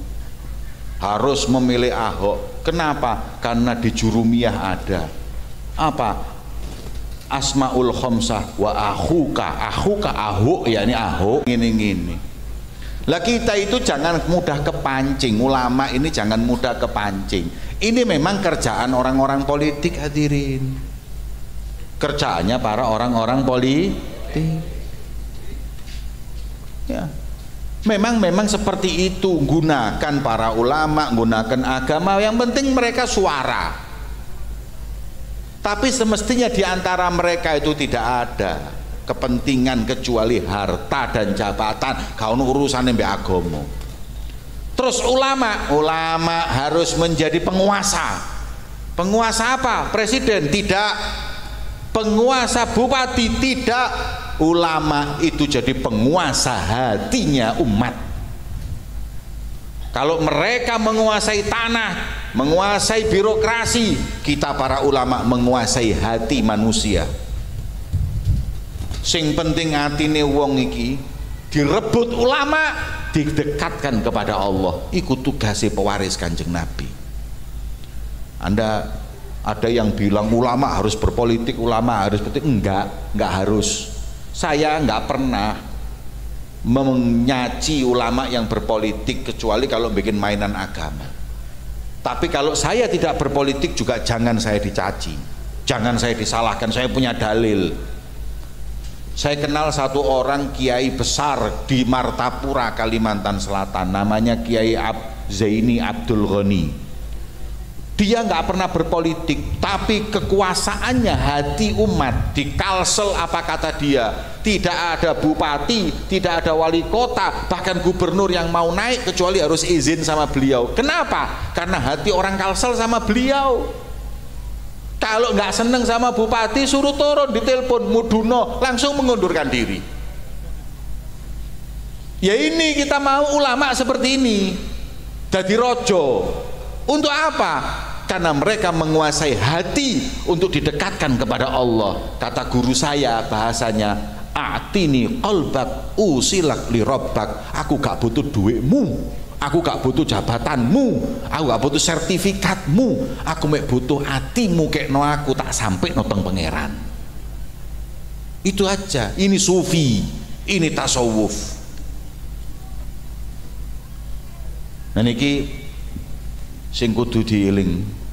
Harus memilih Ahok. Kenapa? Karena di Jurumiyah ada apa? Asmaul Khamsah wa akhuka, Ahok ya ini Ahok ngene-ngene. Lah kita itu jangan mudah kepancing, ulama ini jangan mudah kepancing. Ini memang kerjaan orang-orang politik, hadirin. Kerjaannya para orang-orang politik. Ya. Memang seperti itu, gunakan para ulama, gunakan agama, yang penting mereka suara. Tapi semestinya di antara mereka itu tidak ada kepentingan kecuali harta dan jabatan, kau urusan mbek agama. Terus ulama harus menjadi penguasa. Penguasa apa? Presiden? Tidak. Penguasa bupati? Tidak. Ulama itu jadi penguasa hatinya umat. Kalau mereka menguasai tanah, menguasai birokrasi, kita para ulama menguasai hati manusia. Sing penting atine wong iki direbut ulama, didekatkan kepada Allah. Iku tugasnya pewaris Kanjeng Nabi. Anda ada yang bilang ulama harus berpolitik, ulama harus politik. Enggak harus. Saya enggak pernah menyaci ulama yang berpolitik kecuali kalau bikin mainan agama. Tapi kalau saya tidak berpolitik juga jangan saya dicaci, jangan saya disalahkan. Saya punya dalil. Saya kenal satu orang kiai besar di Martapura, Kalimantan Selatan, namanya Kiai Zaini Abdul Ghani. Dia nggak pernah berpolitik, tapi kekuasaannya hati umat. Di Kalsel apa kata dia? Tidak ada bupati, tidak ada wali kota, bahkan gubernur yang mau naik kecuali harus izin sama beliau. Kenapa? Karena hati orang Kalsel sama beliau. Kalau nggak seneng sama bupati, suruh turun, ditelepon Muduno, langsung mengundurkan diri. Ya ini kita mau ulama seperti ini, jadi rojo. Untuk apa? Karena mereka menguasai hati untuk didekatkan kepada Allah. Kata guru saya bahasanya, atini qalbak usilak li rabbak. Aku gak butuh duitmu, aku gak butuh jabatanmu, aku gak butuh sertifikatmu, aku mek butuh hatimu kekno aku tak sampai noteng pangeran. Itu aja. Ini sufi, ini tasawuf. Nah niki sing kudu dieling.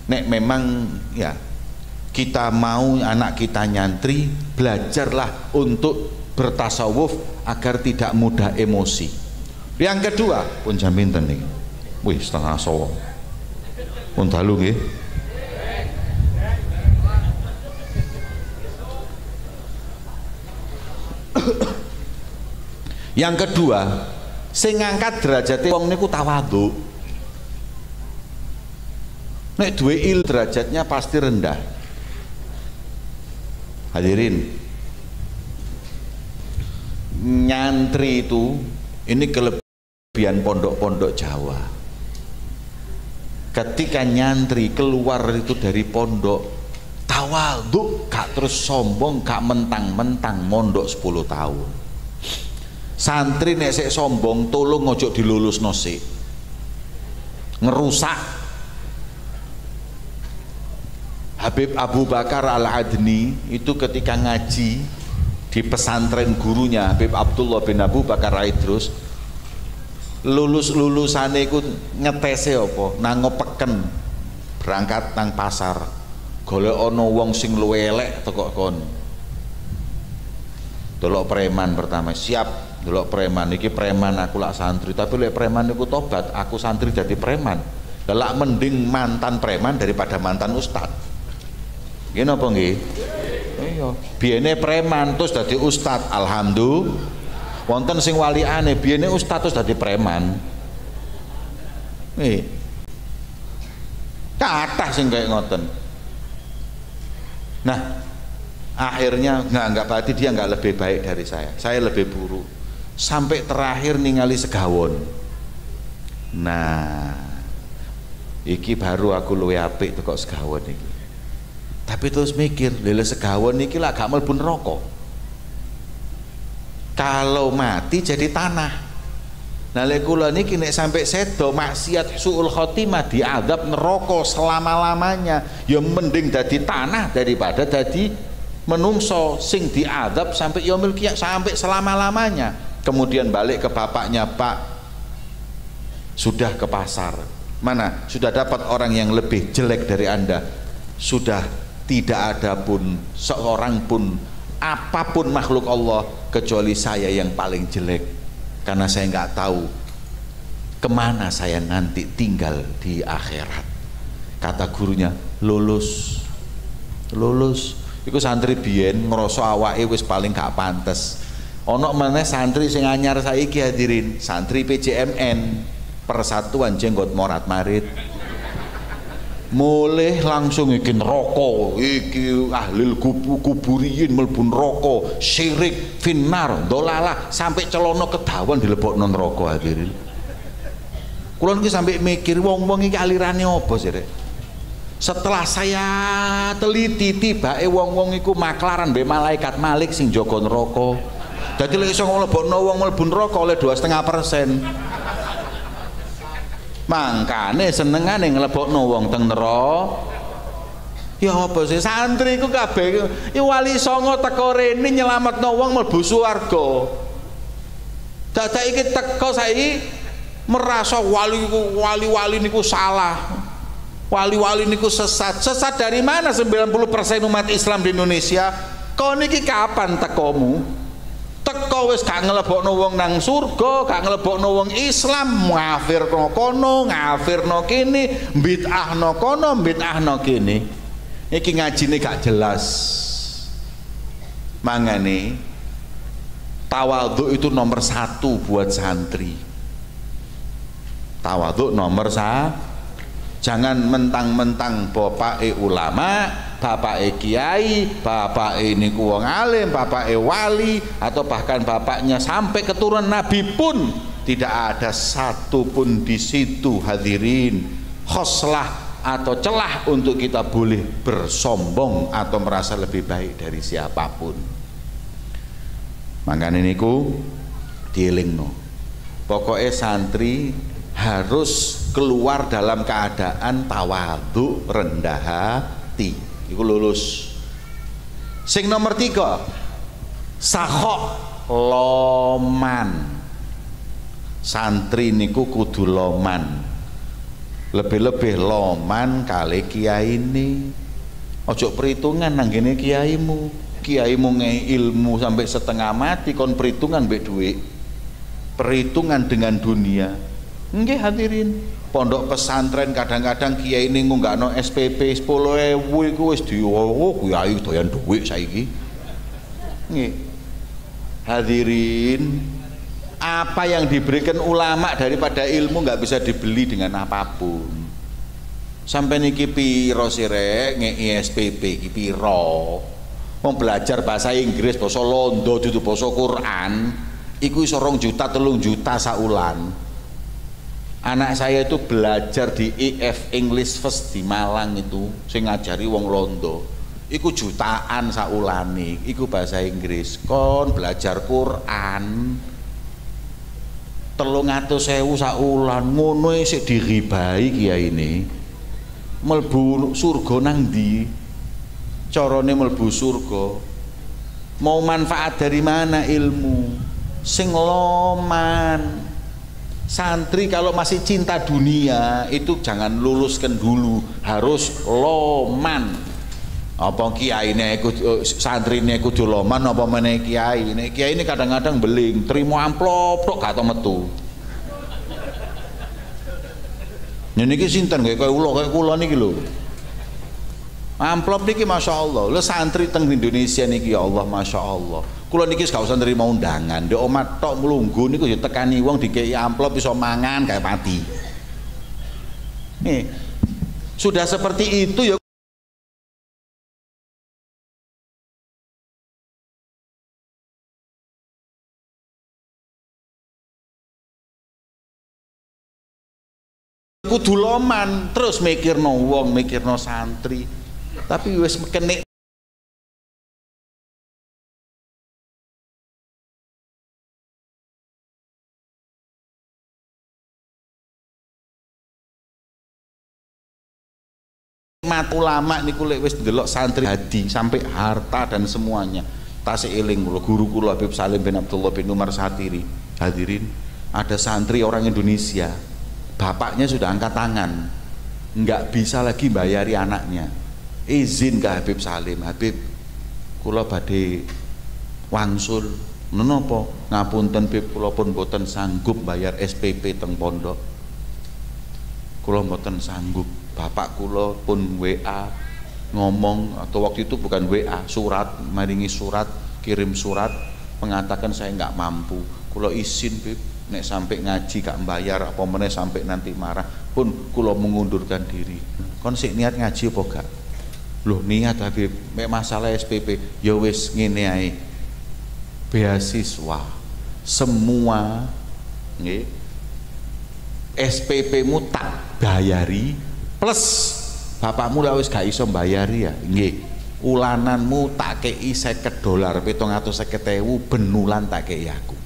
Nek memang ya kita mau anak kita nyantri, belajarlah untuk bertasawuf agar tidak mudah emosi. Yang kedua, pun jam pinten nih? Wih, 9:30. Pun dalu nggih. Yang kedua, sing ngangkat derajate wong niku tawadhu. Nek duwe derajatnya pasti rendah. Hadirin, nyantri itu ini kelebihan pondok-pondok Jawa. Ketika nyantri keluar itu dari pondok, tawadhu, gak terus sombong, gak mentang-mentang mondok 10 tahun. Santri nek sik sombong, tolong ojo dilulusno sik. Ngerusak. Habib Abu Bakar Al-Adni itu ketika ngaji di pesantren gurunya Habib Abdullah bin Abu Bakar Aidrus, lulus-lulusane iku ngetese apa? Nang ngopeken berangkat nang pasar, golek ana wong sing luwih elek teko kon. Delok preman pertama, siap delok preman, iki preman aku lak santri, tapi lek preman iku tobat, aku santri jadi preman. Lek mending mantan preman daripada mantan ustad. Gini apa nggih? Iya. Biyene preman terus dadi ustad, alhamdulillah. Wonten sing waliane biyene ustad terus dadi preman. Kathah sing kaya ngoten. Nah, akhirnya nggak berarti dia nggak lebih baik dari saya lebih buruk. Sampai terakhir ningali segawon. Nah, iki baru aku luwe apik teko segawon iki. Tapi terus mikir, lele segawon iki lah gak mlebu neraka. Kalau mati jadi tanah. Nah lek kula niki nek sampai sedo maksiat suul khotimah diadab neraka selama-lamanya, ya mending dadi tanah daripada dadi menungso sing diadab sampai yaumil qiyamah, sampai selama-lamanya. kemudian balik ke bapaknya, Pak sudah ke pasar, mana sudah dapat orang yang lebih jelek dari Anda, sudah tidak ada pun seorang pun apapun makhluk Allah kecuali saya yang paling jelek, karena saya nggak tahu kemana saya nanti tinggal di akhirat. Kata gurunya, lulus. Iku santri biyen ngerasa awake wis paling gak pantes. Ono meneh santri sing anyar saiki hadirin, santri PJMN, Persatuan Jenggot Morat Marit. Mulih langsung iki neraka, iki ahlil kuburiyin mlebu neraka, syirik, finnar, dolalah, sampai celana kedawan dilebokno neraka hadirin. Kula niki sampai mikir wong-wong iki alirane apa sih, Rek? Setelah saya teliti, tibake wong-wong iku maklaran mbek malaikat Malik sing jaga neraka. Dadi lek iso nglebokno wong mlebu neraka oleh 2,5%. Mangkane senengane nglebokno wong teng neraka. Ya apa sih santri iku kabeh ya wali songo teko rene nyelametno wong mlebu swarga. Dadak iki teko saiki merasa wali-wali niku salah. Wali-wali niku sesat. Sesat dari mana 90% umat Islam di Indonesia? Kau niki kapan tekomu? Teko wis gak nglebokno wong nang surga, gak nglebokno wong Islam, ngafirno kono, ngafirno kene, bid'ahno kono, bid'ahno kene. Iki ngajine gak jelas. Mangane tawadhu itu nomor 1 buat santri. Tawadhu nomor 1. Jangan mentang-mentang bapake ulama, bapake kiai, bapake niku wong alim, bapake wali, atau bahkan bapaknya sampai keturunan nabi pun tidak ada satu pun di situ hadirin khoslah atau celah untuk kita boleh bersombong atau merasa lebih baik dari siapapun. Makanya niku dielingno. Pokoknya santri harus keluar dalam keadaan tawadhu, rendah hati. Iku lulus. Sing nomor 3, sakhok, loman. Santri niku kudu loman. Lebih-lebih loman kali kiai ini. Ojo perhitungan nanggene kiaimu. Kiaimu ngei ilmu sampai setengah mati kon perhitungan mbek duit. Perhitungan dengan dunia. Nggih hadirin, pondok pesantren kadang-kadang kiai ini ngunggahno SPP 10.000 iku wis kiai doyan dhuwit saiki. Nggih. Hadirin, apa yang diberikan ulama daripada ilmu nggak bisa dibeli dengan apapun. Sampai niki piro sirek ngei SPP iki piro? Wong belajar bahasa Inggris, basa Londo, dudu basa Quran, iku iso 2 juta 3 juta saulan. Anak saya itu belajar di IF English First di Malang itu, sing ngajari wong Londo. Iku jutaan saulane, iku bahasa Inggris. Kon belajar Quran 300.000 saulan, ngono sik diribahi kiai ini. Melbu surga nang ndi? Carane melbu surga. Mau manfaat dari mana ilmu? Sing loman. Santri kalau masih cinta dunia itu jangan luluskan dulu, harus loman. Apa kiai ini santri ini kudu loman apa meneh kiai ini? Kiai ini kadang-kadang beling, terima amplop tok gak tau metu. Niki sinten kaya kula niki lho. Amplop niki Masya Allah. Lho santri teng Indonesia niki ya Allah Masya Allah. Kula niki gak usah nerima undangan, ndek omah tok mlunggu niku ya tekani wong dikei amplop iso mangan kayak mati. Nih. Sudah seperti itu ya kudu loman, terus mikirno wong, mikirno santri. Tapi wis kenik mat ulama niku lek wis ndelok santri hadi sampai harta dan semuanya. Tasih eling kula guru kula Habib Salim bin Abdullah bin Umar Satiri. Hadirin, ada santri orang Indonesia, bapaknya sudah angkat tangan, nggak bisa lagi bayari anaknya. Izin ke Habib Salim, Habib, kula badhe wangsul. Menapa? Ngapunten Habib, kula pun boten sanggup bayar SPP teng pondok. Kula boten sanggup. Bapak kula pun WA ngomong, atau waktu itu bukan WA, surat, maringi surat, kirim surat mengatakan saya nggak mampu. Kula izin Bib, nek sampai ngaji gak membayar apa meneh sampai nanti marah pun kula mengundurkan diri. Kon sik niat ngaji apa gak? Loh niat Habib, mek masalah SPP ya wis ngene ae. Beasiswa semua nggih SPP-mu tak bayari plus bapakmu lah wis gak iso bayari ya nggih. Ulananmu tak kei $50, $750.000 benulan tak kei aku.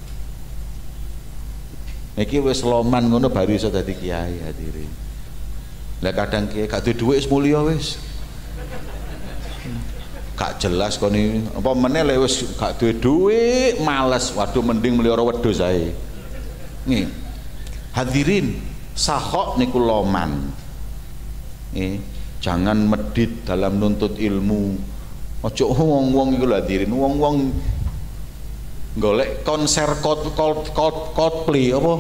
Iki wis loman ngono baru iso dadi kiai. Hadirin. Lah kadang kiai gak duwe dhuwit wis mulya wis. Gak jelas kon iki apa meneh lek wis gak duwe dhuwit males, waduh mending melihara wedhus ae. Nggih. Hadirin, sahok niku loman. Jangan medit dalam nuntut ilmu. Ojo wong-wong iku lho hadirin, wong-wong golek konser Coldplay apa?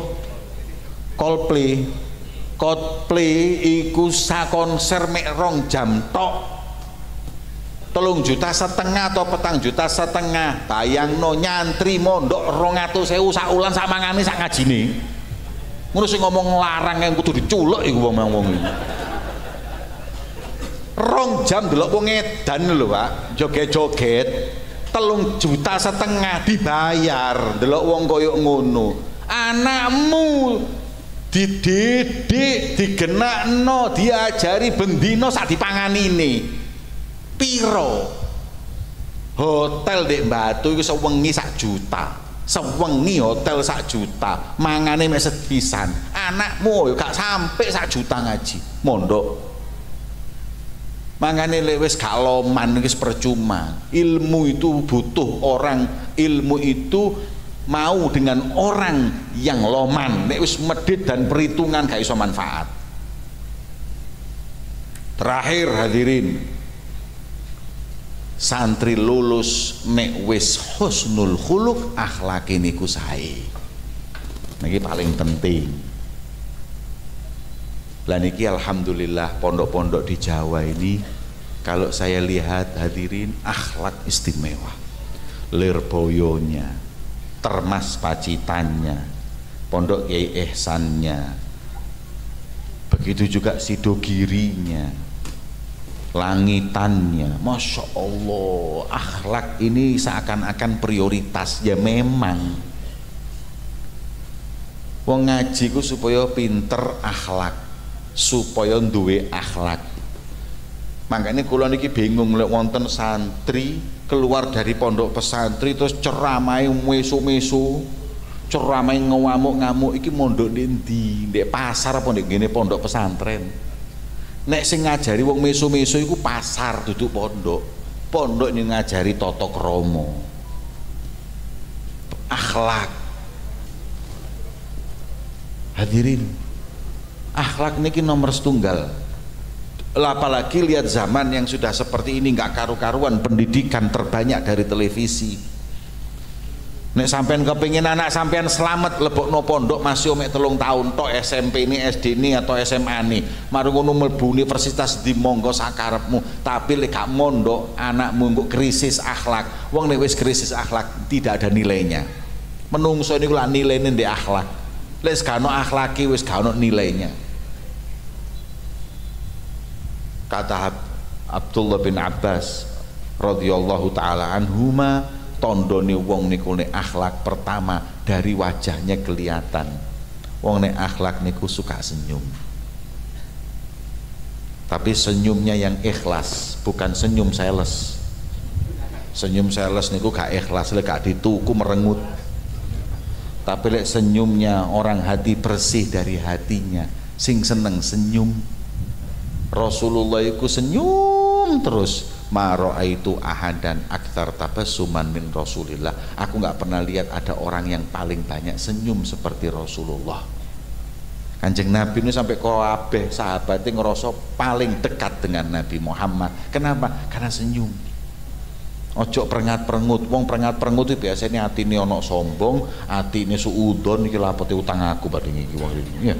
Coldplay iku sa konser mek 2 jam tok. 3,5 juta atau 4,5 juta. Bayangno nyantri mondok 200.000 sak ulan sak mangane sak ngajine. Ngono sing ngomong larang yang kudu diculuk iku wong-wong iki. 2 jam delok wong edan lho Pak, joget-joget 3,5 juta dibayar delok wong koyo ngono. Anakmu dididik, digenakno, diajari bendino sak dipanganine. Piro? Hotel Dek Batu iku sewengi 1 juta. Sewengi hotel 1 juta, mangane mek sepisan. Anakmu yo gak sampai 1 juta ngaji mondok. Mangane lek wis gak loman wis percuma. Ilmu itu butuh orang, ilmu itu mau dengan orang yang loman. Nek wis medit dan perhitungan gak iso manfaat. Terakhir hadirin, santri lulus nek wis husnul khuluq, akhlak niku sae. Niki paling penting. Lah niki alhamdulillah pondok-pondok di Jawa ini kalau saya lihat hadirin akhlak istimewa. Lirboyonya, Termas Pacitannya, Pondok Kiai Ihsannya, begitu juga Sidogirinya, Langitannya, Masya Allah, akhlak ini seakan-akan prioritas. Ya memang wong ngaji ku supaya pinter akhlak, supaya duwe akhlak. Makanya kula niki bingung lek wonten santri keluar dari pondok pesantren terus ceramai mesu-mesu, ceramai ngamuk-ngamuk, iki mondok ndi? Ndek pasar apa ndek ngene pondok pesantren? Nek sing ngajari wong mesu-mesu iku pasar duduk pondok. Pondok ini ngajari tata krama, akhlak. Hadirin, akhlak niki nomor setunggal. Apalagi lihat zaman yang sudah seperti ini, nggak karu-karuan pendidikan terbanyak dari televisi. Nek sampean kepingin anak sampean selamat lebokno pondok masih omek 3 tahun tok, SMP ini, SD ini atau SMA ini, mari ngono mlebu universitas di monggo sakarepmu. Tapi lek gak mondok anakmu engko krisis akhlak. Wong nek wis krisis akhlak tidak ada nilainya. Menungso niku lak nilaine ndek akhlak. Lek gak ono akhlaki wis gak ono nilainya. Kata Abdullah bin Abbas radhiyallahu taala anhuma, tondone wong niku nek akhlak pertama dari wajahnya kelihatan. Wong nek akhlak niku suka senyum. Tapi senyumnya yang ikhlas, bukan senyum sales. Senyum sales niku gak ikhlas, lek gak dituku merengut. Tapi lek senyumnya orang hati bersih dari hatinya, sing seneng senyum. Rasulullah itu senyum terus, ma ra'aitu ahadan aktsar tabassuman min Rasulillah. Aku nggak pernah lihat ada orang yang paling banyak senyum seperti Rasulullah. Kanjeng Nabi ini sampai kabeh sahabatnya ngerasa paling dekat dengan Nabi Muhammad. Kenapa? Karena senyum. Ojo perengat-perengut. Wong perengat-perengut itu biasanya atine ono sombong, atine suudon iki lapote utang aku badhe iki wong iki. Ya,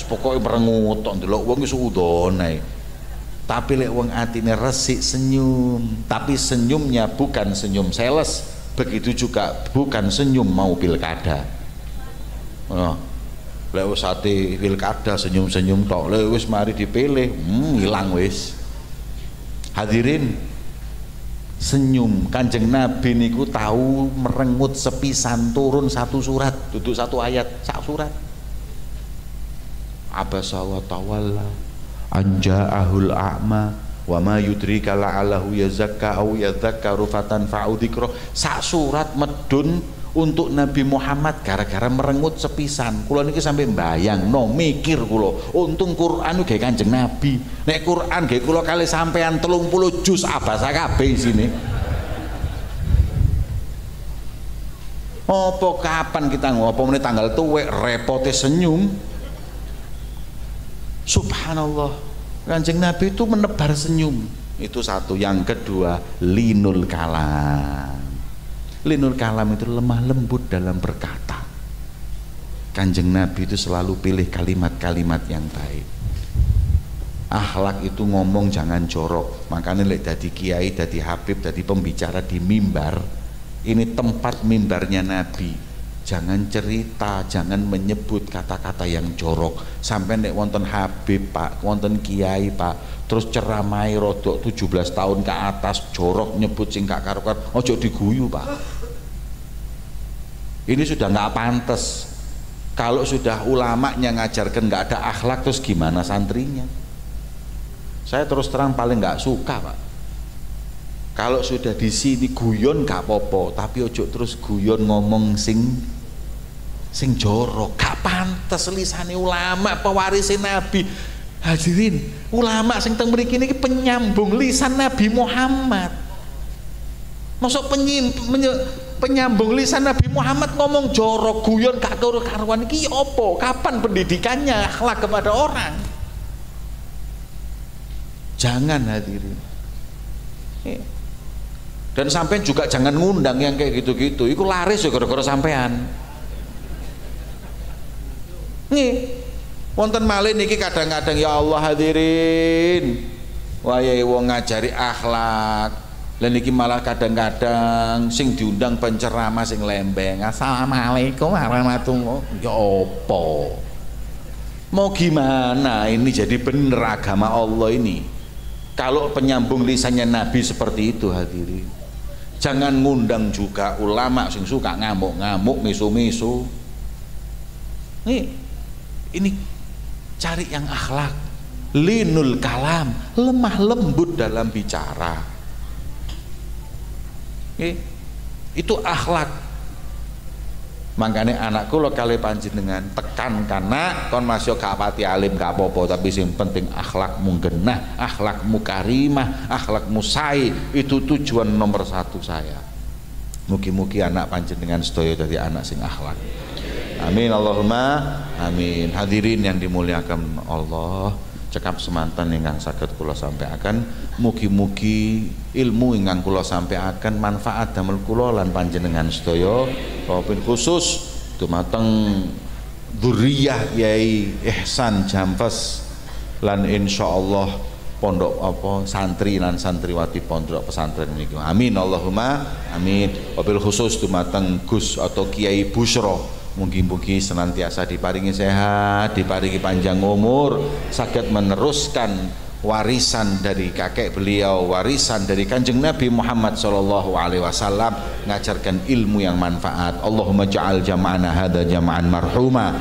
pokoke merengut tok ndelok wong iso udon ae. Tapi lek wong atine resik senyum, tapi senyumnya bukan senyum sales, begitu juga bukan senyum mau pilkada. Oh. Lek wis ati pilkada senyum-senyum tok, lek wis mari dipilih, ilang wis. Hadirin, senyum Kanjeng Nabi niku tahu merengut sepisan turun satu surat, duduk satu ayat, sak surat. Abasa wa tawalla anja'ahul a'ma wa ma yudrika la'allahu yazakka aw yadzakkaru fatanfa'u dzikra. Sak surat medun untuk Nabi Muhammad gara-gara merengut sepisan. Kula niki sampai mbayang no mikir kula, untung Quran uga Kanjeng Nabi. Nek Quran nggih kula kali sampean 30 juz abasa kabeh isine. Apa kapan kita ngopo meneh tanggal tuwek repote senyum. Subhanallah, Kanjeng Nabi itu menebar senyum. Itu satu. Yang kedua, linul kalam. Linul kalam itu lemah lembut dalam berkata. Kanjeng Nabi itu selalu pilih kalimat-kalimat yang baik. Akhlak itu ngomong jangan jorok. Makanya lek dadi kiai, dadi habib, dadi pembicara di mimbar, ini tempat mimbarnya Nabi. Jangan cerita, jangan menyebut kata-kata yang jorok. Sampai nek wonten habib Pak, wonten kiai Pak, terus ceramai rodok 17 tahun ke atas jorok nyebut sing gak karuan, ojo diguyu Pak. Ini sudah nggak pantas. Kalau sudah ulamanya ngajarkan nggak ada akhlak, terus gimana santrinya? Saya terus terang paling nggak suka Pak. Kalau sudah di sini guyon gak popo, tapi ojo terus guyon ngomong sing jorok, gak pantas lisane ulama pewaris Nabi. Hadirin, ulama sing teng mriki niki penyambung lisan Nabi Muhammad. Masuk penyambung lisan Nabi Muhammad ngomong jorok, guyon gak karu-karuan iki opo? Kapan pendidikannya akhlak kepada orang? Jangan hadirin. Dan sampean juga jangan ngundang yang kayak gitu-gitu. Iku laris ya gara-gara sampean. Nih, wonten malih niki kadang-kadang ya Allah hadirin. Wayahe wong ngajari akhlak. Lah niki malah kadang-kadang sing diundang penceramah sing lembeng. Assalamualaikum warahmatullahi. Ya opo? Mau gimana ini jadi bener agama Allah ini? Kalau penyambung lisannya Nabi seperti itu hadirin. Jangan ngundang juga ulama sing suka ngamuk-ngamuk, misu-misu. Ini cari yang akhlak. Linul kalam, lemah lembut dalam bicara. Itu akhlak. Makanya anakku lo kali panjenengan tekan karena kon masih gak pati alim gak apa-apa, tapi yang penting akhlakmu genah, akhlakmu karimah, akhlakmu sae, itu tujuan nomor 1 saya. Mugi-mugi anak panjenengan sedaya dadi anak sing akhlak. Amin Allahumma amin. Hadirin yang dimuliakan Allah, cekap semanten ingkang saged kula sampaikan, mugi-mugi ilmu ingkang kula sampaikan manfaat damel kula lan panjenengan sedaya, wabil khusus dumateng dzurriyyah Yai Ihsan Jampes lan insyaallah pondok apa santri lan santriwati pondok pesantren niki. Amin Allahumma amin. Wabil khusus dumateng Gus atau Kiai Busyra, mugi-mugi senantiasa diparingi sehat, diparingi panjang umur, saged meneruskan warisan dari kakek beliau, warisan dari Kanjeng Nabi Muhammad sallallahu alaihi wasallam, ngajarkan ilmu yang manfaat. Allahumma ja'al jam'ana hadza jam'an marhuma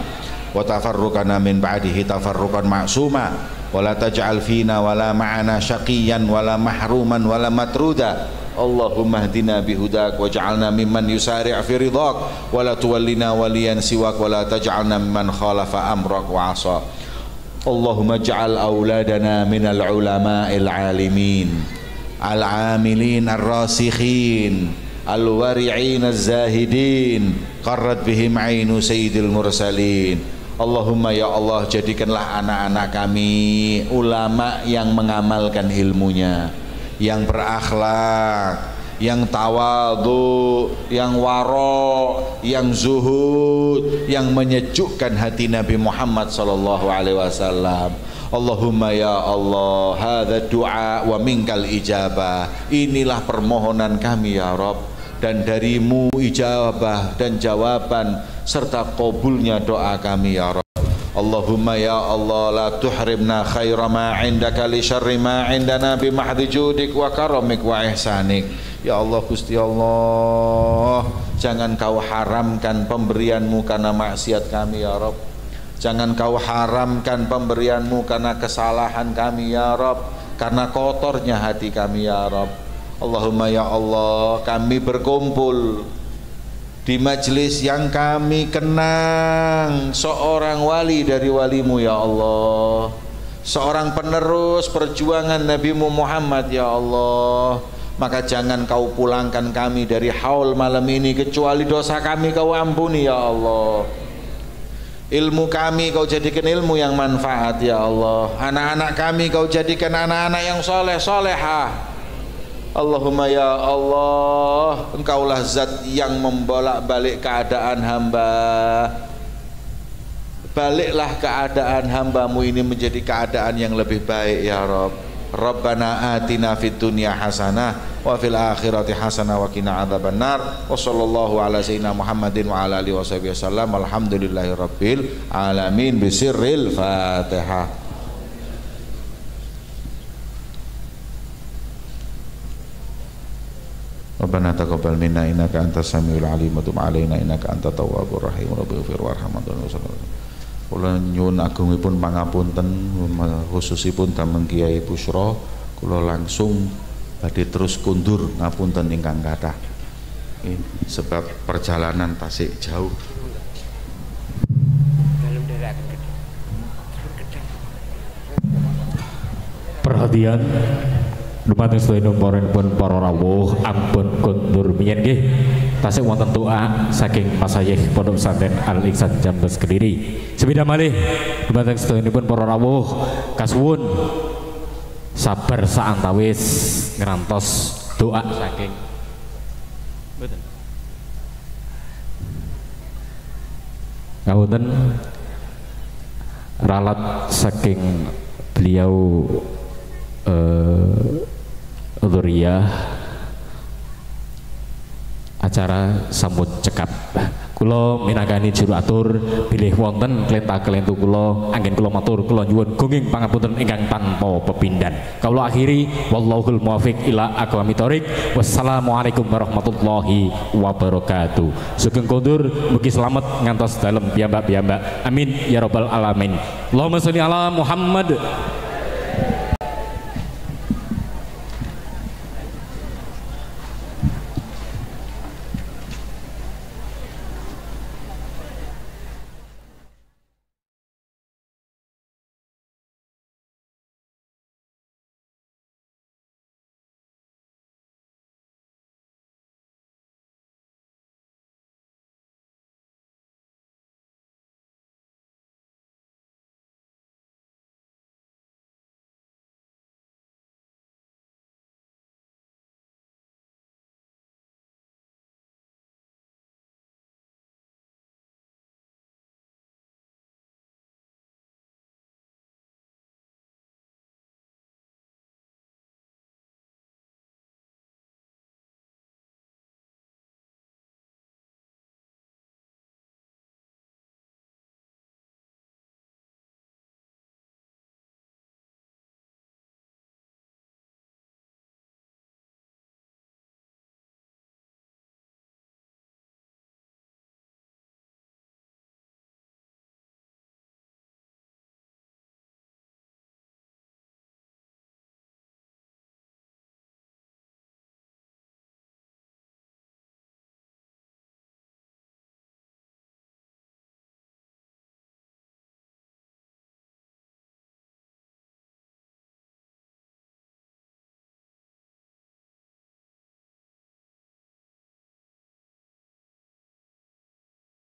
wa tafarruqana min ba'dihi tafarruqan ma'suma wa la taj'al fina wa la ma'ana syaqiyan wa la mahruman wa la matruda. Allahumma hdina bihudak waj'alna mimman yusari' fi ridhak wa la tuwallina waliyan siwak wa la taj'alna mimman khalafa amrak wa 'asa. Allahumma ja'al auladana minal ulama'il alimin. al-amilin ar-rasikhin al-wari'in az-zahidin qarrat bihim ainu sayyidil mursalin. Allahumma ya Allah, jadikanlah anak-anak kami ulama yang mengamalkan ilmunya, yang berakhlak, yang tawadhu, yang waro, yang zuhud, yang menyejukkan hati Nabi Muhammad sallallahu alaihi wasallam. Allahumma ya Allah, hadza du'a wa minkal ijabah. Inilah permohonan kami ya Rabb, dan darimu ijabah dan jawaban serta qabulnya doa kami ya Rabb. Allahumma ya Allah, la tuhrimna khaira ma indaka li syarri ma indana bi mahdhi judik wa karamik wa ihsanik. Ya Allah, Gusti Allah, jangan kau haramkan pemberianmu karena maksiat kami ya Rabb. Jangan kau haramkan pemberianmu karena kesalahan kami ya Rabb, karena kotornya hati kami ya Rabb. Allahumma ya Allah, kami berkumpul di majelis yang kami kenang seorang wali dari walimu ya Allah, seorang penerus perjuangan Nabi Muhammad ya Allah. Maka jangan kau pulangkan kami dari haul malam ini kecuali dosa kami kau ampuni ya Allah. Ilmu kami kau jadikan ilmu yang manfaat ya Allah. Anak-anak kami kau jadikan anak-anak yang soleh solehah. Allahumma ya Allah, Engkaulah zat yang membolak-balik keadaan hamba. Baliklah keadaan hambamu ini menjadi keadaan yang lebih baik ya Rabb. Rabbana atina fid dunya hasanah wa fil akhirati hasanah wa qina adzabannar. Wa sallallahu ala sayyidina Muhammadin wa ala alihi washabihi wasallam. Alhamdulillahi rabbil alamin bisirril Fatihah. Rabbana taqabbal minna innaka antas samiul alim wa tub alaina innaka antat tawwabur rahim. Rabbighfir warhamna kula nyuwun agungipun pangapunten khususipun damel Kiai Busyra, kula langsung badhe terus kundur ngapunten ingkang kathah sebab perjalanan tasik jauh. Perhatian dumateng sedaya pun para rawuh, ampun kundur miyen nggih. Tasih wonten doa saking Masayikh Pondok Pesantren Al Ihsan Jambes Kediri. Sepeda malih dumateng sedayanipun para rawuh kasuwun sabar saantawis ngrantos doa saking mboten ngawonten ralat saking beliau Dzurriyah acara sambut cekap. Kula minangkani juru atur bilih wonten klenta-kelentu kula anggen kula matur kula nyuwun gunging pangapunten ingkang tanpa pepindhan. Kula akhiri wallahul muwaffiq ila aqwamit thoriq. Wassalamualaikum warahmatullahi wabarakatuh. Sugeng kondur mugi selamat ngantos dalem piyambak-piyambak. Amin ya rabbal alamin. Allahumma sholli ala Muhammad.